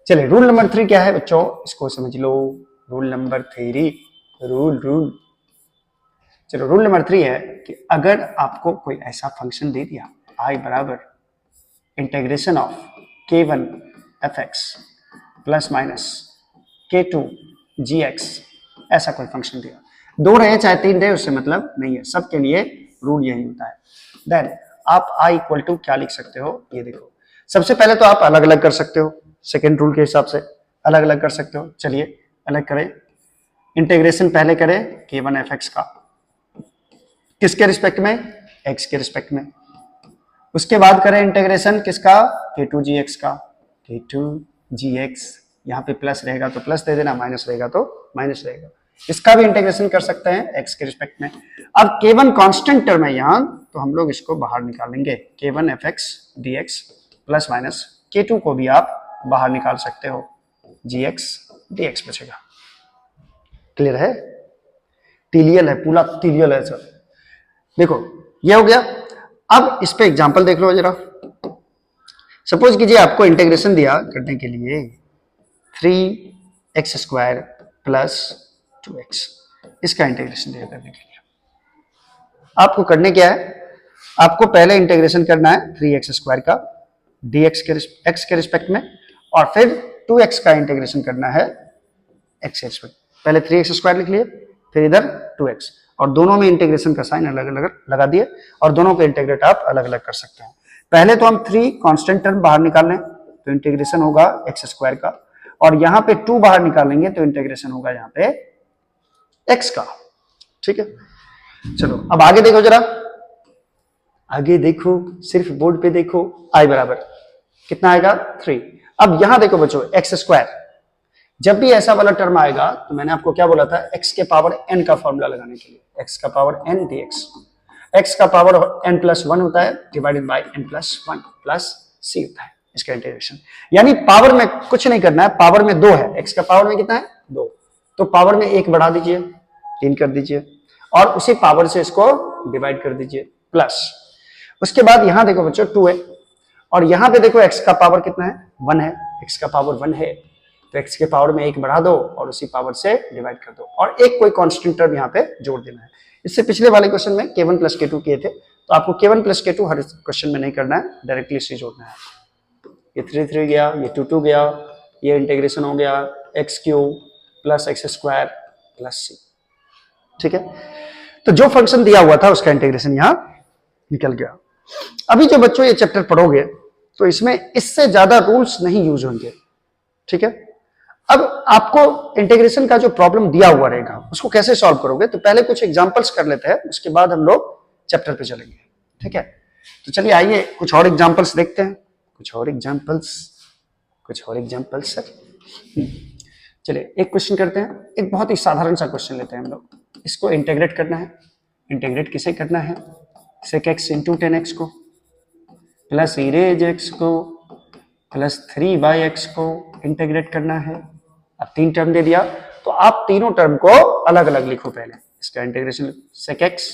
चलिए रूल नंबर 3 क्या है बच्चों, इसको समझ लो। रूल नंबर 3, चलो रूल नंबर 3 है कि अगर आपको कोई ऐसा फंक्शन दे दिया i बराबर integration of k1 fx plus minus k2 gx, ऐसा कोई फंक्शन दिया, दो रहे चाहे तीन रहे उससे मतलब नहीं है, सबके लिए रूल यही होता है। देन आप i इक्वल टू क्या लिख सकते हो, ये देखो, सबसे पहले तो आप अलग अलग कर सकते हो, सेकेंड रूल के हिसाब से अलग अलग कर सकते हो। चलिए अलग करें, इंटीग्रेशन पहले करें k1 fx का, किसके रिस्पेक्ट में, x के रिस्पेक्ट में, उसके बाद करें इंटीग्रेशन किसका, k2 gx का, k2 gx यहाँ पे प्लस रहेगा तो प्लस दे देना, माइनस रहेगा तो माइनस रहेगा। इसका भी इंटीग्रेशन कर सकते हैं एक्स के रिस्पेक्ट में। अब k1 कांस्टेंट टर्म है यहाँ, तो हम लोग इसको बाहर निकालेंगे, k1 fx dx plus minus k2 को भी आप बाहर निकाल सकते हो, gx dx बचेगा। क्लियर है? टीलियल है, पूरा टीलियल है सर। देखो ये हो गया। अब इस पे एग्जांपल देख लो जरा। सपोज कीजिए आपको इंटीग्रेशन दिया करने के लिए 3x² प्लस 2x, इसका इंटीग्रेशन दिया करने के लिए आपको करने क्या है, आपको पहले इंटीग्रेशन करना है 3x² का dx के x के रिस्पेक्ट में, और फिर 2x का इंटीग्रेशन करना है x के रिस्पेक्ट। पहले 3x² लिख लिए, फिर इधर 2x, और दोनों में इंटीग्रेशन का साइन अलग अलग लगा दिए, और दोनों को इंटीग्रेट आप अलग अलग कर सकते हैं। पहले तो हम 3 कांस्टेंट टर्म बाहर निकालें तो इंटीग्रेशन होगा x² का, और यहां पे 2 बाहर निकालेंगे तो इंटीग्रेशन होगा यहाँ पे x का। ठीक है, चलो अब आगे देखो जरा, आगे देखो, सिर्फ बोर्ड पे देखो, i बराबर कितना आएगा 3। अब यहां देखो बच्चों x², जब भी ऐसा वाला टर्म आएगा तो मैंने आपको क्या बोला था, x के पावर n का फॉर्मूला लगाने के लिए, x का पावर n dx, x का पावर n+1 होता है divided by n+1 plus c होता है इसका इंटीग्रेशन। यानी पावर में कुछ नहीं करना है, पावर में 2 है, x का पावर में कितना है 2, तो पावर में 1 बढ़ा दीजिए, 3 कर दीजिए, और उसी पावर से इसको डिवाइड कर दीजिए प्लस। उसके बाद यहां देखो बच्चों 2 है, और यहां पे देखो x का पावर कितना है 1 है, x का पावर 1 है, तो x के पावर में 1 बढ़ा दो और उसी पावर से डिवाइड कर दो, और एक कोई कांस्टेंट टर्म यहाँ पे जोड़ देना है। इससे पिछले वाले क्वेश्चन में k1 प्लस k2 किए थे, तो आपको k1 प्लस k2 हर क्वेश्चन में नहीं करना है, डायरेक्टली इसे जोड़ना है। ये 3 गया, ये 2 गया, ये इंटीग्रेशन हो गया x³ plus x² plus c। ठीक है, तो जो फंक्शन दिया हुआ था उसका इंटीग्रेशन यहाँ निकल गया। अभी जो बच्चों ये चैप्टर पढ़ोगे तो इसमें इससे ज्यादा रूल्स नहीं यूज होंगे। ठीक है, अब आपको इंटीग्रेशन का जो प्रॉब्लम दिया हुआ रहेगा उसको कैसे सॉल्व करोगे, तो पहले कुछ एग्जांपल्स कर लेते हैं, उसके बाद हम लोग चैप्टर पे चलेंगे। ठीक है, तो चलिए आइए कुछ और एग्जांपल्स देखते हैं, कुछ और एग्जांपल्स सर। चलिए एक क्वेश्चन करते हैं, एक बहुत ही साधारण सा क्वेश्चन लेते हैं हम लोग। इसको इंटीग्रेट करना है। इंटीग्रेट किसे करना है, sec x इंटू 10x को प्लस इरेज x को प्लस 3/x को इंटीग्रेट करना है। अब 3 टर्म दे दिया, तो आप तीनों टर्म को अलग अलग लिखो। पहले इसका integration sec x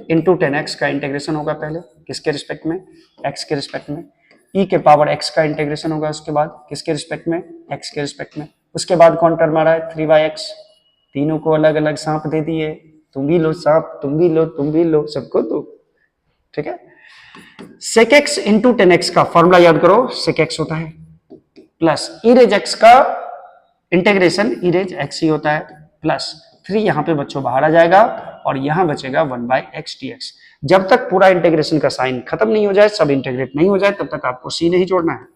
into 10x का इंटीग्रेशन होगा पहले किसके रिस्पेक्ट में, x के रिस्पेक्ट में। e के पावर x का इंटीग्रेशन होगा उसके बाद किसके रिस्पेक्ट में, x के रिस्पेक्ट में। उसके बाद कौन टर्म आ रहा है 3/x, तीनों को अलग अलग सांप दे दिए, तुम भी लो सांप, तुम भी लो, तुम भी लो, सबको दो। ठीक है, sec x इंटू 10x का फॉर्मूला याद करो, sec x होता है प्लस इरेज x का इंटीग्रेशन इरेज x ही होता है प्लस 3 यहां पे बच्चों बाहर आ जाएगा और यहां बचेगा 1/x dx। जब तक पूरा इंटीग्रेशन का साइन खत्म नहीं हो जाए, सब इंटीग्रेट नहीं हो जाए, तब तक आपको c नहीं जोड़ना है।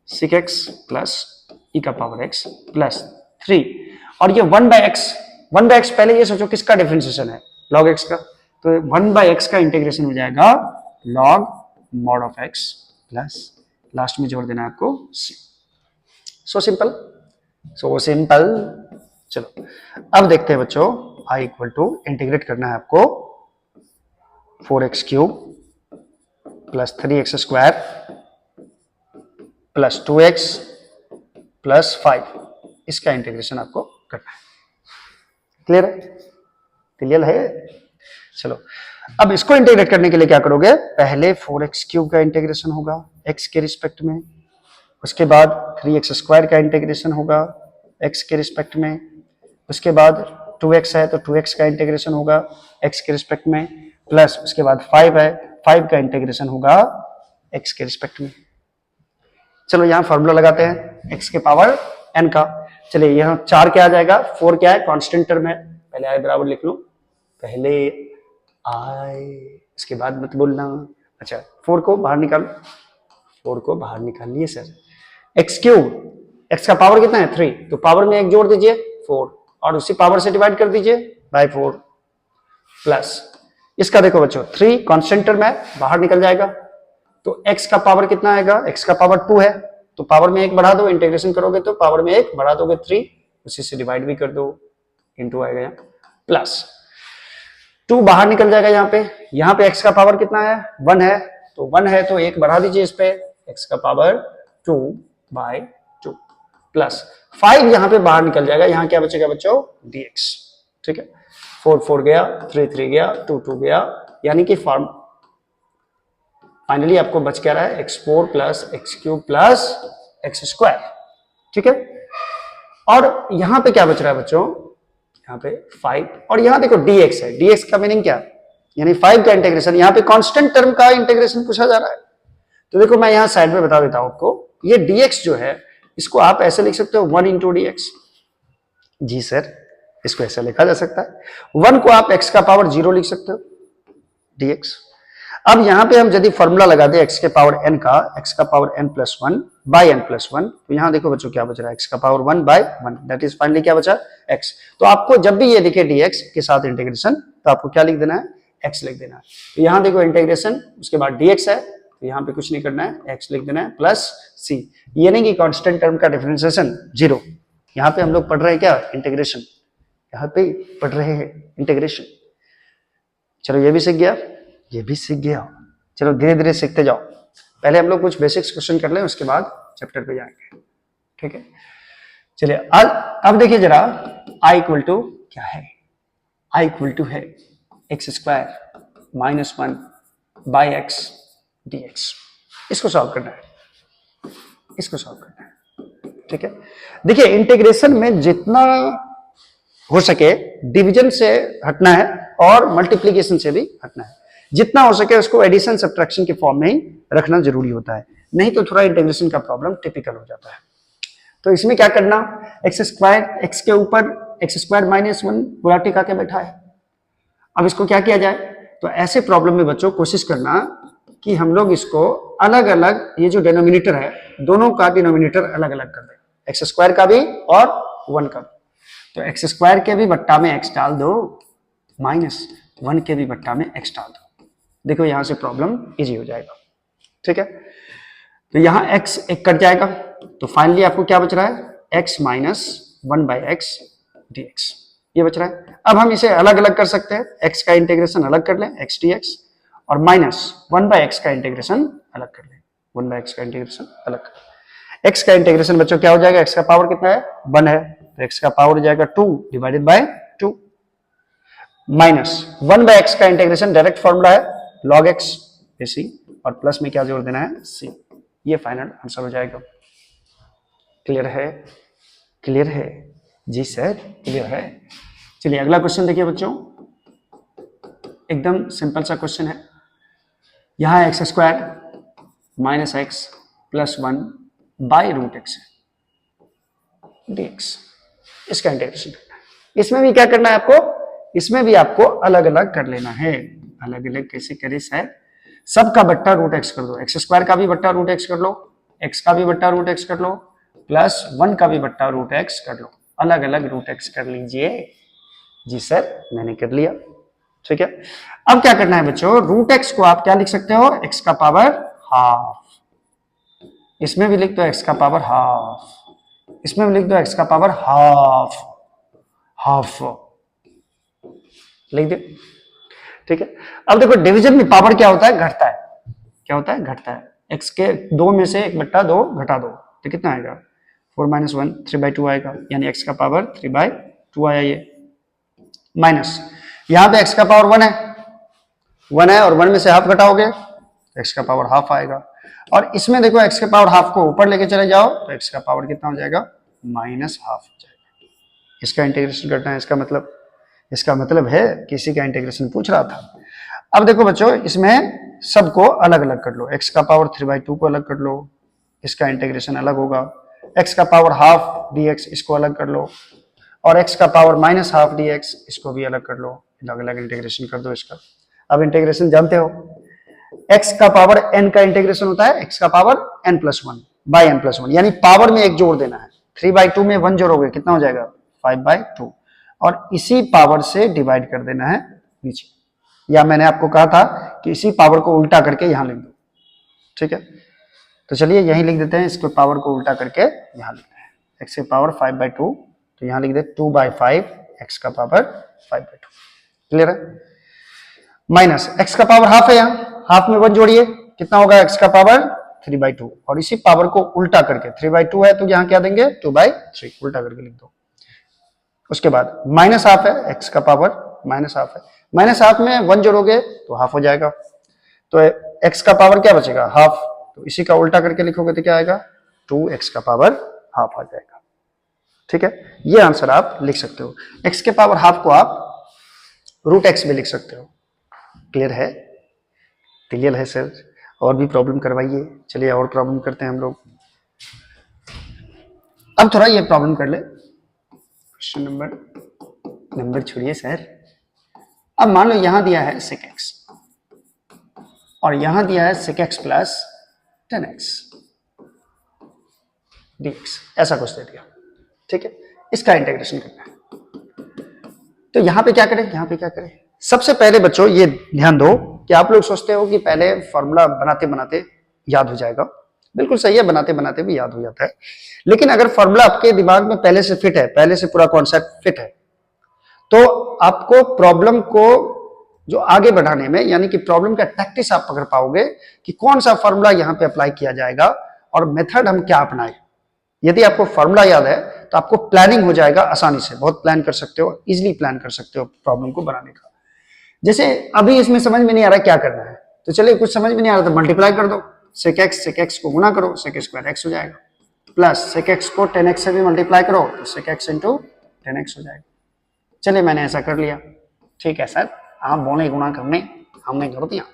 sec x प्लस e का पावर x प्लस 3, और ये 1/x पहले ये सोचो किसका डिफरेंशिएशन है, log x का, तो 1/x का इंटीग्रेशन हो जाएगा log mod of x plus last में जोड़ देना है आपको c। So simple. चलो अब देखते हैं बच्चों, i इक्वल टू इंटीग्रेट करना है आपको 4x³ plus 3x² plus 2x plus 5, इसका इंटीग्रेशन आपको करना है। क्लियर है? क्लियर है? चलो अब इसको इंटीग्रेट करने के लिए क्या करोगे, पहले 4x³ का इंटीग्रेशन होगा x के रिस्पेक्ट में, उसके बाद 3x² का इंटीग्रेशन होगा x के रिस्पेक्ट में, उसके बाद 2x है तो 2x का इंटीग्रेशन होगा x के रिस्पेक्ट में, प्लस उसके बाद 5 है, 5 का इंटीग्रेशन होगा x के रिस्पेक्ट में। चलो यहां फॉर्मूला लगाते हैं x के पावर n का। चलिए यहां 4 क्या आ जाएगा, 4 क्या है कांस्टेंट टर्म है, पहले i बराबर लिख लो, पहले i, इसके बाद मत बोलना। अच्छा 4 को बाहर निकालो, 4 को बाहर निकाल लिए सर। x³ x का पावर कितना है 3, तो पावर में 1 जोड़ दीजिए 4 और उसी पावर से डिवाइड कर दीजिए बाय 4 प्लस इसका देखो बच्चों 3 कांस्टेंट टर्म है, बाहर निकल जाएगा, तो x का पावर कितना आएगा, x का पावर 2 है तो पावर में 1 बढ़ा दो, इंटीग्रेशन करोगे तो पावर में 1 बढ़ा दोगे 3, उसी से डिवाइड भी कर दो, इंटू आएगा यहाँ प्लस 2 बाहर निकल जाएगा यहाँ पे x का पावर कितना है 1 है, तो 1 है तो 1 बढ़ा दीजिए इस पे, x का पावर 2/2 प्लस 5 यहाँ पे बाहर निकल जाएगा, यहाँ क्या बचेगा बच्चों dx। ठीक है, 4 4 गया, 3 3 गया, 2 2 गया, यानी कि फॉर्म फाइनली आपको बच क्या रहा है x4 plus x3 plus x²। ठीक है, और यहां पे क्या बच रहा है बच्चों, यहाँ पे 5, और यहां देखो dx है, dx का मीनिंग क्या, यानी 5 का इंटीग्रेशन, यहाँ पे कांस्टेंट टर्म का इंटीग्रेशन पूछा जा रहा है। तो देखो मैं यहाँ साइड में बता देता हूं आपको, ये dx जो है इसको आप ऐसे लिख सकते हो 1 इंटू dx। जी सर, इसको ऐसे लिखा जा सकता है, 1 को आप x का पावर 0 लिख सकते हो dx। अब यहां पे हम यदि फॉर्मूला लगा दे x के पावर n का, x का power n plus 1 by n plus 1, तो यहां देखो बच्चों क्या बच रहा है x का power 1 by 1, that is finally क्या बचा x। तो आपको जब भी ये दिखे dx के साथ इंटीग्रेशन, तो आपको क्या लिख देना है x लिख देना है। तो यहां देखो इंटीग्रेशन, उसके बाद dx है, तो यहां पे कुछ नहीं करना है, x लिख देना है प्लस c, ये नहीं कि कांस्टेंट टर्म का डिफरेंशिएशन 0, यहां पे हम लोग पढ़ रहे हैं क्या इंटीग्रेशन, यहां पे पढ़ रहे हैं इंटीग्रेशन। चलो ये भी सीख गया, ये भी सीख गया, चलो धीरे धीरे सीखते जाओ, पहले हम लोग कुछ बेसिक्स क्वेश्चन कर लें, उसके बाद चैप्टर पे जाएंगे। ठीक है, चलिए अब देखिए जरा i इक्वल टू क्या है, i इक्वल टू है x² minus 1 by x dx। इसको सॉल्व करना है, इसको सॉल्व करना है। ठीक है, देखिए इंटीग्रेशन में जितना हो सके डिवीजन से हटना है और मल्टीप्लीकेशन से भी हटना है, जितना हो सके उसको एडिशन सब्ट्रैक्शन के फॉर्म में ही रखना जरूरी होता है, नहीं तो थोड़ा इंटीग्रेशन का प्रॉब्लम टिपिकल हो जाता है। तो इसमें क्या करना, x² x के ऊपर x² माइनस 1 पूरा टिका के बैठा है। अब इसको क्या किया जाए, तो ऐसे प्रॉब्लम में बच्चों कोशिश करना कि हम लोग इसको अलग अलग, ये जो डिनोमिनेटर है दोनों का डिनोमिनेटर अलग अलग कर दें, x² का भी और 1 का भी। तो x² के भी बट्टा में x डाल दो, माइनस 1 के भी बट्टा में x डाल दो, देखो यहां से प्रॉब्लम इजी हो जाएगा। ठीक है, तो यहां x एक कट जाएगा, तो फाइनली आपको क्या बच रहा है x minus 1 by x dx, ये बच रहा है। अब हम इसे अलग अलग कर सकते हैं, x का इंटीग्रेशन अलग कर लें x dx, और माइनस 1 बाई x का इंटीग्रेशन अलग कर लें, 1 बाई x का इंटीग्रेशन अलग कर लें। x का इंटीग्रेशन बच्चों क्या हो जाएगा, x का पावर कितना है 1 है, तो x का पावर हो जाएगा 2 divided by 2, minus 1 by x का इंटीग्रेशन डायरेक्ट फॉर्मूला है log x ac, और प्लस में क्या जोड़ देना है c, ये फाइनल आंसर हो जाएगा। क्लियर है, क्लियर है जी सर, क्लियर है। चलिए अगला क्वेश्चन देखिए बच्चों, एकदम सिंपल सा क्वेश्चन है। यहां x² minus x plus 1 by root x dx, इसका इंटीग्रेशन करना है। इसमें भी क्या करना है आपको, इसमें भी आपको अलग अलग कर लेना है। अलग अलग कैसे करे सर, सबका बट्टा रूट x कर दो, x² का भी बट्टा रूट x कर लो, x का भी बट्टा रूट x कर लो, प्लस 1 का भी बट्टा रूट x कर लो, अलग अलग रूट x कर लीजिए। जी सर मैंने कर लिया। ठीक है, अब क्या करना है बच्चों, रूट x को आप क्या लिख सकते हो, x का पावर हाफ, इसमें भी लिख दो x का पावर हाफ, इसमें भी लिख दो x का पावर हाफ, हाफ लिख दो। ठीक है, अब देखो डिवीजन में पावर क्या होता है, घटता है, क्या होता है घटता है, x के 2 में से 1/2 घटा दो, तो कितना आएगा 4 माइनस 1 3/2 आएगा, यानी x का पावर 3/2 आया ये, माइनस यहां पे x का पावर 1 है और 1 में से हाफ घटाओगे तो x का पावर हाफ आएगा, और इसमें देखो x के पावर हाफ को ऊपर लेके चले जाओ तो x का पावर कितना हो जाएगा माइनस हाफ हो जाएगा। इसका इंटीग्रेशन करना है, इसका मतलब है किसी का इंटीग्रेशन पूछ रहा था। अब देखो बच्चों इसमें सबको अलग अलग कर लो, x का पावर 3/2 को अलग कर लो, इसका इंटीग्रेशन अलग होगा, x का पावर हाफ dx इसको अलग कर लो, और x का पावर माइनस हाफ dx इसको भी अलग कर लो, अलग अलग इंटीग्रेशन कर दो इसका। अब इंटीग्रेशन जानते हो, x का पावर n का इंटीग्रेशन होता है x का power n plus 1 by n plus 1, यानी पावर में एक जोड़ देना है, 3/2 में 1 जोड़ोगे कितना हो जाएगा 5/2, और इसी पावर से डिवाइड कर देना है नीचे, या मैंने आपको कहा था कि इसी पावर को उल्टा करके यहां लिख दो। ठीक है, तो चलिए यहीं लिख देते हैं, इसको पावर को उल्टा करके यहाँ लिखते हैं, x की पावर 5/2, तो यहाँ लिख दे 2/5 x का पावर 5/2। क्लियर है? माइनस x का पावर हाफ है, यहाँ हाफ में 1 जोड़िए, कितना होगा x का पावर 3/2, और इसी पावर को उल्टा करके 3/2 है तो यहाँ क्या देंगे 2/3, उल्टा करके लिख दो। उसके बाद माइनस हाफ है, x का पावर माइनस हाफ है, माइनस हाफ में 1 जोड़ोगे तो हाफ हो जाएगा, तो x का पावर क्या बचेगा हाफ, तो इसी का उल्टा करके लिखोगे तो क्या आएगा 2x का पावर हाफ आ जाएगा। ठीक है, ये आंसर आप लिख सकते हो। x के पावर हाफ को आप √x भी लिख सकते हो। क्लियर है? क्लियर है सर? और भी प्रॉब्लम करवाइए। चलिए और प्रॉब्लम करते हैं हम लोग। अब थोड़ा ये प्रॉब्लम कर ले, क्वेश्चन नंबर छोड़िए सर। अब मान लो यहां दिया है sec x और यहां दिया है sec x plus 10x dx, ऐसा कुछ दे दिया। ठीक है, इसका इंटीग्रेशन करना है। तो यहां पे क्या करें, यहां पे क्या करें? सबसे पहले बच्चों ये ध्यान दो कि आप लोग सोचते हो कि पहले फॉर्मूला बनाते बनाते याद हो जाएगा। बिल्कुल सही है, बनाते बनाते भी याद हो जाता है, लेकिन अगर फॉर्मूला आपके दिमाग में पहले से फिट है, पहले से पूरा कॉन्सेप्ट फिट है, तो आपको प्रॉब्लम को जो आगे बढ़ाने में, यानी कि प्रॉब्लम का टैक्टिस आप पकड़ पाओगे कि कौन सा फॉर्मूला यहां पे अप्लाई किया जाएगा और मेथड हम क्या अपनाए। यदि आपको फॉर्मूला याद है तो आपको प्लानिंग हो जाएगा आसानी से, बहुत प्लान कर सकते हो, इजिली प्लान कर सकते हो प्रॉब्लम को बनाने का। जैसे अभी इसमें समझ में नहीं आ रहा क्या करना है, तो चलिए कुछ समझ में नहीं आ रहा तो मल्टीप्लाई कर दो, sec x को गुना करो, sec स्क्वायर x हो जाएगा, प्लस sec x को 10x से भी मल्टीप्लाई करो तो sec x इंटू 10x हो जाएगा। चलिए मैंने ऐसा कर लिया। ठीक है सर, आप बोले गुणा करने, हमने कर दिया।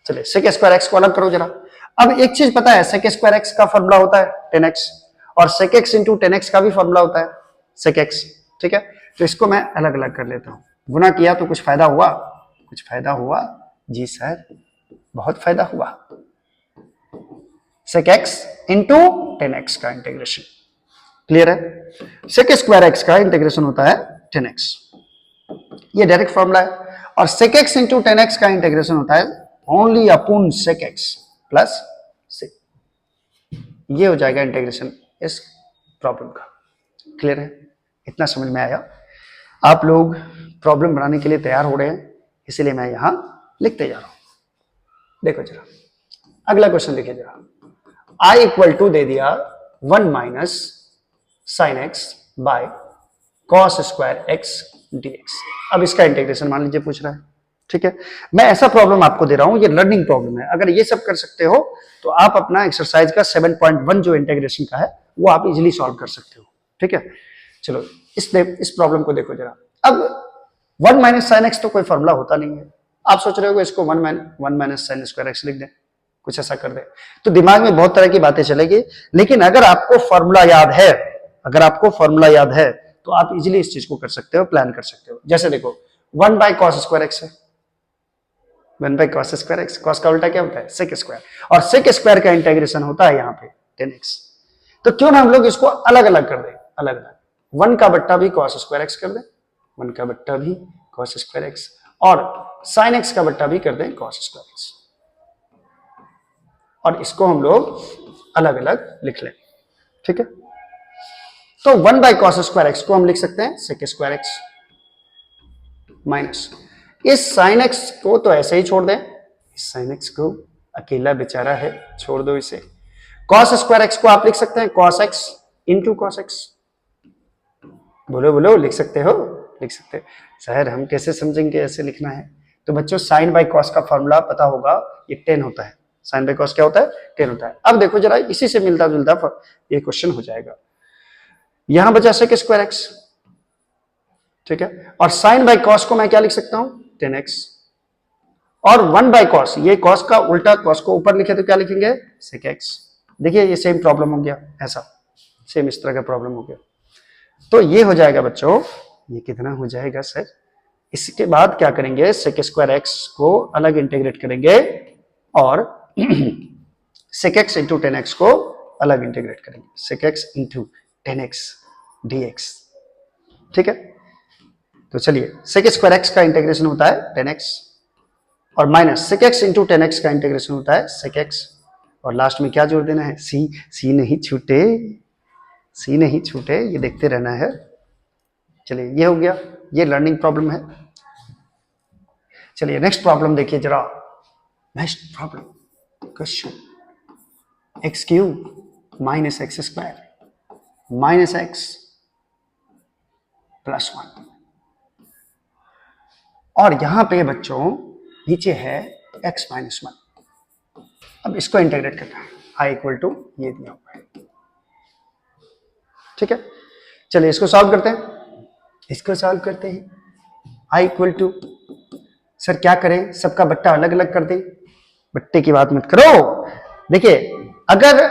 चलिए sec स्क्वायर x को अलग करो जरा। अब एक चीज पता है, sec स्क्वायर x का फॉर्मूला होता है 10x, और sec x इंटू 10x का भी फॉर्मूला होता है sec x। ठीक है, तो इसको मैं अलग अलग कर लेता हूं। गुना किया तो कुछ फायदा हुआ? कुछ फायदा हुआ जी सर, बहुत फायदा हुआ। sec x इंटू 10x का इंटीग्रेशन। क्लियर है? sec स्क्वायर x का इंटीग्रेशन होता है 10x, ये डायरेक्ट फॉर्मूला है, और sec x इंटू 10x का इंटीग्रेशन होता है only upon sec x plus sec। ये हो जाएगा इंटीग्रेशन इस प्रॉब्लम का। क्लियर है? इतना समझ में आया? आप लोग प्रॉब्लम बनाने के लिए तैयार हो रहे हैं, इसीलिए मैं यहां लिखते जा रहा हूं। देखो जरा अगला क्वेश्चन देखिए जरा। I इक्वल टू दे दिया 1 minus sine x by cos square x dx। अब इसका इंटीग्रेशन मान लीजिए पूछ रहा है। ठीक है, मैं ऐसा प्रॉब्लम आपको दे रहा हूं, ये लर्निंग प्रॉब्लम है। अगर ये सब कर सकते हो तो आप अपना एक्सरसाइज का 7.1 जो इंटीग्रेशन का है वो आप इजीली सॉल्व कर सकते हो। ठीक है, चलो इस प्रॉब्लम को देखो जरा। अब 1 माइनस साइन एक्स तो कोई फॉर्मूला होता नहीं है। आप सोच रहे हो इसको 1 माइनस साइन स्क्वायर एक्स लिख दें, कुछ ऐसा कर दे, तो दिमाग में बहुत तरह की बातें चलेगी। लेकिन अगर आपको फॉर्मूला याद है, अगर आपको फॉर्मूला याद है तो आप इजीली इस चीज को कर सकते हो, प्लान कर सकते हो। जैसे देखो 1 बाय कॉस स्क्वायर एक्स है, 1 by cos square x, cos का उल्टा क्या होता है सेक स्क्वायर, और सेक स्क्वायर का इंटीग्रेशन होता है यहाँ पे 10x। तो क्यों ना हम लोग इसको अलग अलग कर दें, अलग अलग 1 का बट्टा भी कॉस स्क्वायर एक्स कर दें, 1 का बट्टा भी कॉस स्क्वायर एक्स, और साइन एक्स का बट्टा भी कर दें कॉस स्क्वायर एक्स, और इसको हम लोग अलग अलग लिख लें। ठीक है, तो 1 बाय कॉस स्क्वायर एक्स को हम लिख सकते हैं सेक स्क्वायर एक्स, माइनस इस साइन एक्स को तो ऐसे ही छोड़ दें, इस साइन एक्स को अकेला बेचारा है, छोड़ दो इसे। कॉस स्क्वायर एक्स को आप लिख सकते हैं cos x into cos x. बोलो बोलो, लिख सकते हो? लिख सकते हैं सर, हम कैसे समझेंगे ऐसे लिखना है? तो बच्चों साइन बाय कॉस का फॉर्मूला पता होगा, ये 10 होता है। साइन बाय कॉस क्या होता है? 10 होता है। अब देखो जरा, इसी से मिलता जुलता ये क्वेश्चन हो जाएगा। यहां बचा सेक स्क्वायर एक्स, ठीक है, और साइन बाय कॉस को मैं क्या लिख सकता हूं 10x, और 1 बाय कॉस, ये कॉस का उल्टा, कॉस को ऊपर लिखे तो क्या लिखेंगे सेक एक्स। देखिए ये सेम प्रॉब्लम हो गया, ऐसा सेम इस तरह का प्रॉब्लम हो गया। तो ये हो जाएगा बच्चों, ये कितना हो जाएगा सर? इसके बाद क्या करेंगे, सेक स्क्वायर एक्स को अलग इंटीग्रेट करेंगे और सेक एक्स इंटू 10x को अलग इंटीग्रेट करेंगे, सेक एक्स इंटू 10x dx। ठीक है, तो चलिए सेक स्क्वायर एक्स का इंटीग्रेशन होता है 10x, और minus sec x into 10x का इंटीग्रेशन होता है सेक एक्स, और लास्ट में क्या जोड़ देना है, सी। सी नहीं छूटे, सी नहीं छूटे, ये देखते रहना है। चलिए ये हो गया, ये लर्निंग प्रॉब्लम है। चलिए नेक्स्ट प्रॉब्लम देखिए जरा। Next problem question, x cube minus x square minus x plus 1, और यहां पे बच्चों नीचे है x माइनस 1। अब इसको इंटीग्रेट करना है, i इक्वल टू ये दिया हुआ है, ठीक है। चलिए इसको सॉल्व करते हैं, इसको सॉल्व करते हैं। i इक्वल टू, सर क्या करें, सबका बट्टा अलग अलग कर दें? बट्टे की बात मत करो। देखिए अगर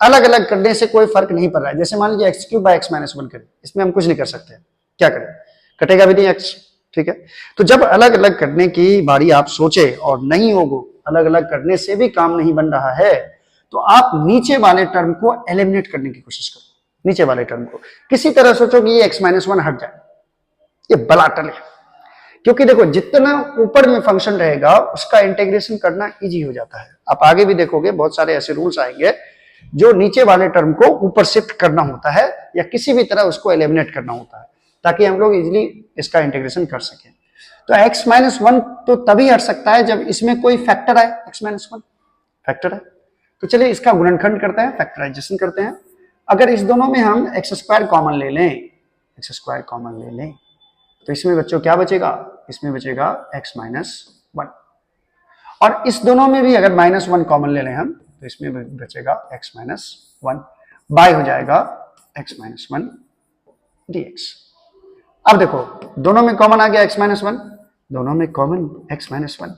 अलग अलग करने से कोई फर्क नहीं पड़ रहा है, जैसे मान लीजिए x cube by x minus 1 करें, इसमें हम कुछ नहीं कर सकते, क्या करें, कटेगा भी नहीं एक्स, ठीक है। तो जब अलग अलग करने की बारी आप सोचे और नहीं होगा, अलग अलग करने से भी काम नहीं बन रहा है, तो आप नीचे वाले टर्म को एलिमिनेट करने की कोशिश करो। नीचे वाले टर्म को किसी तरह सोचो कि ये एक्स माइनस 1 हट जाए, ये बलाटल है। क्योंकि देखो जितना ऊपर में फंक्शन रहेगा उसका इंटीग्रेशन करना इजी हो जाता है। आप आगे भी देखोगे बहुत सारे ऐसे रूल्स आएंगे जो नीचे वाले टर्म को ऊपर शिफ्ट करना होता है या किसी भी तरह उसको एलिमिनेट करना होता है, ताकि हम लोग इजिली इसका इंटीग्रेशन कर सकें। तो x माइनस 1 तो तभी हट सकता है जब इसमें कोई फैक्टर आए, x माइनस 1 फैक्टर है। तो चलिए इसका गुणनखंड करते हैं, फैक्टराइजेशन करते हैं। अगर इस दोनों में हम एक्स स्क्वायर कॉमन ले लें, एक्स स्क्वायर कॉमन ले लें, तो इसमें बच्चों क्या बचेगा, इसमें बचेगा x माइनस 1। और इस दोनों में भी अगर माइनस 1 कॉमन ले लें हम, तो इसमें बचेगा x माइनस 1, बाय हो जाएगा x माइनस 1 dx। अब देखो दोनों में कॉमन आ गया x माइनस 1, दोनों में कॉमन x माइनस 1,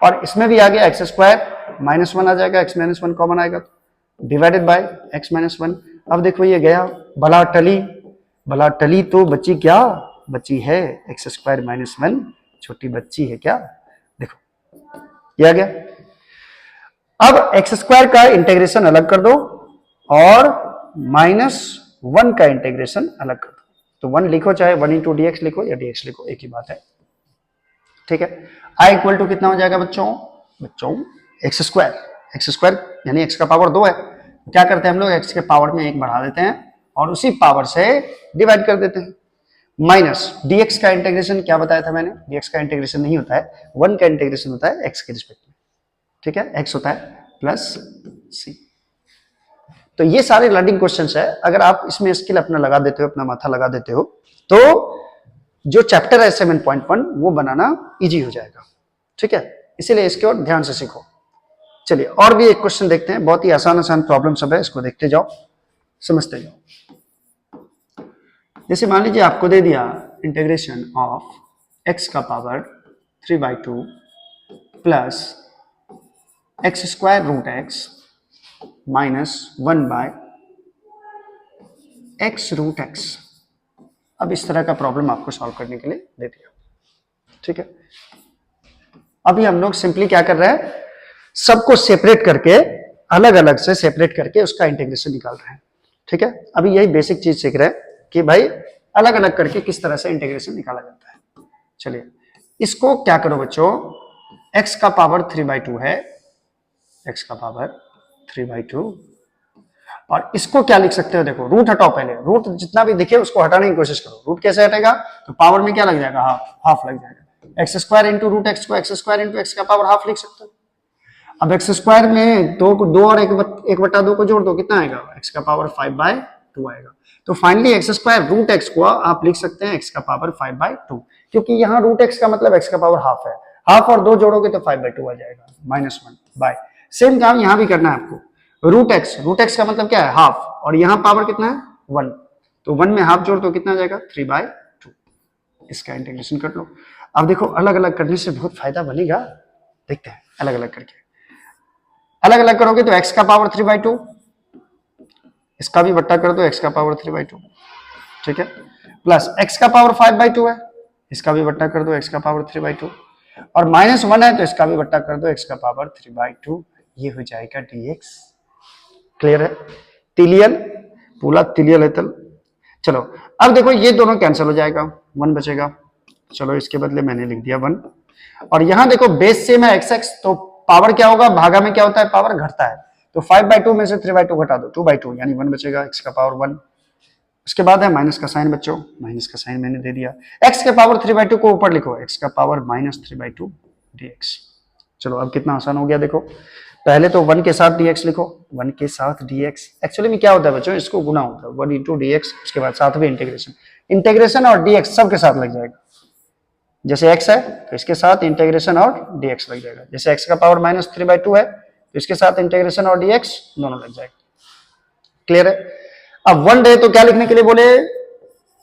और इसमें भी आ गया एक्स स्क्वायर माइनस 1 आ जाएगा, x माइनस 1 कॉमन आएगा डिवाइडेड बाय x माइनस 1। अब देखो ये गया भला टली, भला टली तो बच्ची क्या बच्ची है, एक्स स्क्वायर माइनस 1 छोटी बच्ची है क्या, देखो ये आ गया। अब एक्स स्क्वायर का इंटीग्रेशन अलग कर दो और माइनस 1 का इंटीग्रेशन अलग कर दो। तो 1 लिखो, चाहे 1 इंटू डी एक्स लिखो या डी एक्स लिखो, एक ही बात है, ठीक है। आई इक्वल टू कितना हो जाएगा बच्चों, बच्चों एक्स स्क्वायर यानी एक्स का पावर 2 है, क्या करते हैं हम लोग एक्स के पावर में 1 बढ़ा देते हैं और उसी पावर से डिवाइड कर देते हैं। माइनस dx का इंटीग्रेशन क्या बताया था मैंने, dx का इंटीग्रेशन नहीं होता है, 1 का इंटीग्रेशन होता है x के रिस्पेक्ट में, ठीक है, x होता है प्लस c। तो ये सारे लर्निंग क्वेश्चंस है, अगर आप इसमें स्किल अपना लगा देते हो, अपना माथा लगा देते हो, तो जो चैप्टर है 7.1 वो बनाना इजी हो जाएगा, ठीक है। इसीलिए इसके और ध्यान से सीखो। चलिए और भी एक क्वेश्चन देखते हैं, बहुत ही आसान आसान प्रॉब्लम सब है, इसको देखते जाओ, समझते जाओ। जैसे मान लीजिए आपको दे दिया इंटीग्रेशन ऑफ x का power 3/2 plus X square root X minus 1 by X root X. अब इस तरह का प्रॉब्लम आपको सॉल्व करने के लिए दे दिया, ठीक है। अभी हम लोग सिंपली क्या कर रहे हैं, सबको सेपरेट करके, अलग अलग से सेपरेट करके उसका इंटीग्रेशन निकाल रहे हैं, ठीक है। अभी यही बेसिक चीज सीख रहे हैं कि भाई अलग अलग करके किस तरह से इंटीग्रेशन निकाला जाता है। चलिए इसको क्या करो बच्चों, x का पावर 3/2 है, x का पावर 3/2, और इसको क्या लिख सकते हो, देखो रूट हटाओ, पहले रूट जितना भी दिखे उसको हटाने की कोशिश करो। रूट कैसे हटेगा, तो पावर में क्या लग जाएगा, हाफ लग जाएगा। X square into root X को एक्स स्क्वायर इंटू एक्स का पावर हाफ लिख सकते हो। अब एक्स स्क्वायर में 2 और 1/2 को जोड़ दो, कितना आएगा, एक्स का पावर 5/2 आएगा। तो finally X square root X को आप लिख सकते हैं एक्स का पावर 5/2, क्योंकि यहाँ रूट एक्स का मतलब एक्स का पावर हाफ है, हाफ और 2 जोड़ोगे तो 5/2 आ जाएगा, -1 बाय। सेम काम यहाँ भी करना है आपको, रूट एक्स का मतलब क्या है, हाफ, और यहाँ पावर कितना है 1, तो 1 में हाफ जोड़ दो, कितना आ जाएगा 3/2। इसका इंटीग्रेशन कर लो। अब देखो अलग अलग करने से बहुत फायदा बनेगा, देखते हैं अलग अलग करके। अलग अलग करोगे तो x का पावर 3/2, इसका भी बट्टा कर दो x का पावर 3/2, ठीक है, प्लस x का पावर 5/2 है, इसका भी बट्टा कर दो x का पावर 3/2, और -1 है तो इसका भी बट्टा कर दो x का पावर 3/2, ये हो जाएगा dx। क्लियर है, तिलियल पूरा तिलियल है तल। चलो अब देखो ये दोनों कैंसिल हो जाएगा, 1 बचेगा, चलो इसके बदले मैंने लिख दिया 1, और यहां देखो बेस सेम है x, तो पावर क्या होगा, भागा में क्या होता है, पावर घटता है, तो 5/2 में से 3/2 घटा दो, 2/2 यानी 1 बचेगा, x का पावर 1। उसके बाद है माइनस का साइन बच्चों, माइनस का साइन मैंने दे दिया। x के पावर 3/2 को ऊपर लिखो, x का पावर -3/2 dx। चलो अब कितना आसान हो गया देखो, पहले तो 1 के साथ dx लिखो, 1 के साथ dx। एक्चुअली में क्या होता है बच्चों, इसको गुना होता है 1 × dx, उसके बाद साथ में इंटीग्रेशन, इंटीग्रेशन और dx सब के साथ लग जाएगा। जैसे x है तो इसके साथ इंटीग्रेशन और dx लग जाएगा, जैसे x का पावर -3/2 है तो इसके साथ इंटीग्रेशन और dx दोनों लग जाएगा। क्लियर है? अब 1 डे तो क्या लिखने के लिए बोले,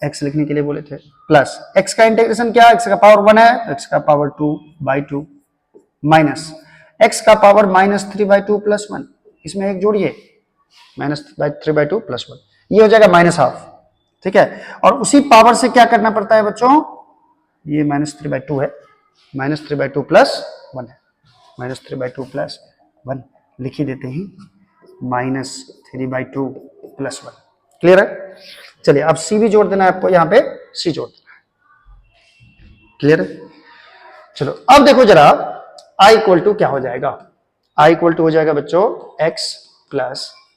x लिखने के लिए बोले थे, प्लस x का इंटीग्रेशन क्या, x का पावर 1 है, x का पावर 2/2 माइनस x का पावर -3/2 + 1, इसमें एक जोड़िए -3/2 + 1, ये हो जाएगा -½ ठीक है। और उसी पावर से क्या करना पड़ता है बच्चों, ये -3/2 है, -3/2 + 1 है, -3/2 + 1 लिख ही देते हैं, -3/2 + 1। क्लियर है? चलिए अब c भी जोड़ देना है आपको, यहां पे c जोड़ देना है। क्लियर है? चलो अब देखो जरा i = क्या हो जाएगा, i = हो जाएगा बच्चों x +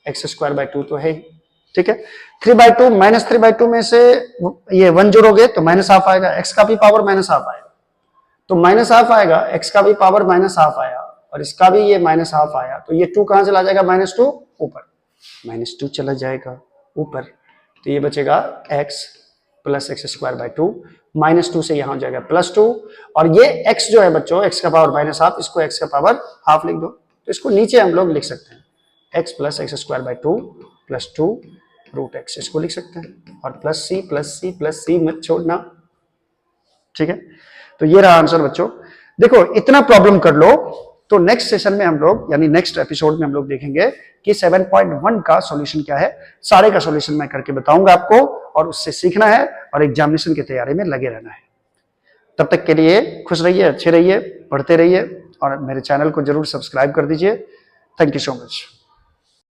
x² 2 तो है, ठीक है। 3/2 -3/2 में से ये 1 जोड़ोगे तो -½ आएगा, x का भी पावर -½ आएगा, तो -½ आएगा, x का भी पावर -½ आया और इसका भी ये -½ आया, तो ये 2 कहां चला जाएगा, -2 ऊपर, -2 चला जाएगा ऊपर, तो ये बचेगा x + x² 2, -2 से यहां हो जाएगा +2, और ये x जो है बच्चों, x का पावर -½ इसको x का पावर ½ लिख दो, तो इसको नीचे हम लोग लिख सकते हैं x + x² 2 + 2 √x, इसको लिख सकते हैं, और +c मत छोड़ना, ठीक है। तो ये रहा आंसर बच्चों। देखो इतना प्रॉब्लम कर लो तो नेक्स्ट सेशन में हम लोग, यानी नेक्स्ट एपिसोड में हम लोग देखेंगे कि 7.1 का सॉल्यूशन क्या है। सारे का सॉल्यूशन मैं करके बताऊंगा आपको, और उससे सीखना है और एग्जामिनेशन की तैयारी में लगे रहना है। तब तक के लिए खुश रहिए, अच्छे रहिए, पढ़ते रहिए, और मेरे चैनल को जरूर सब्सक्राइब कर दीजिए। Thank you so much.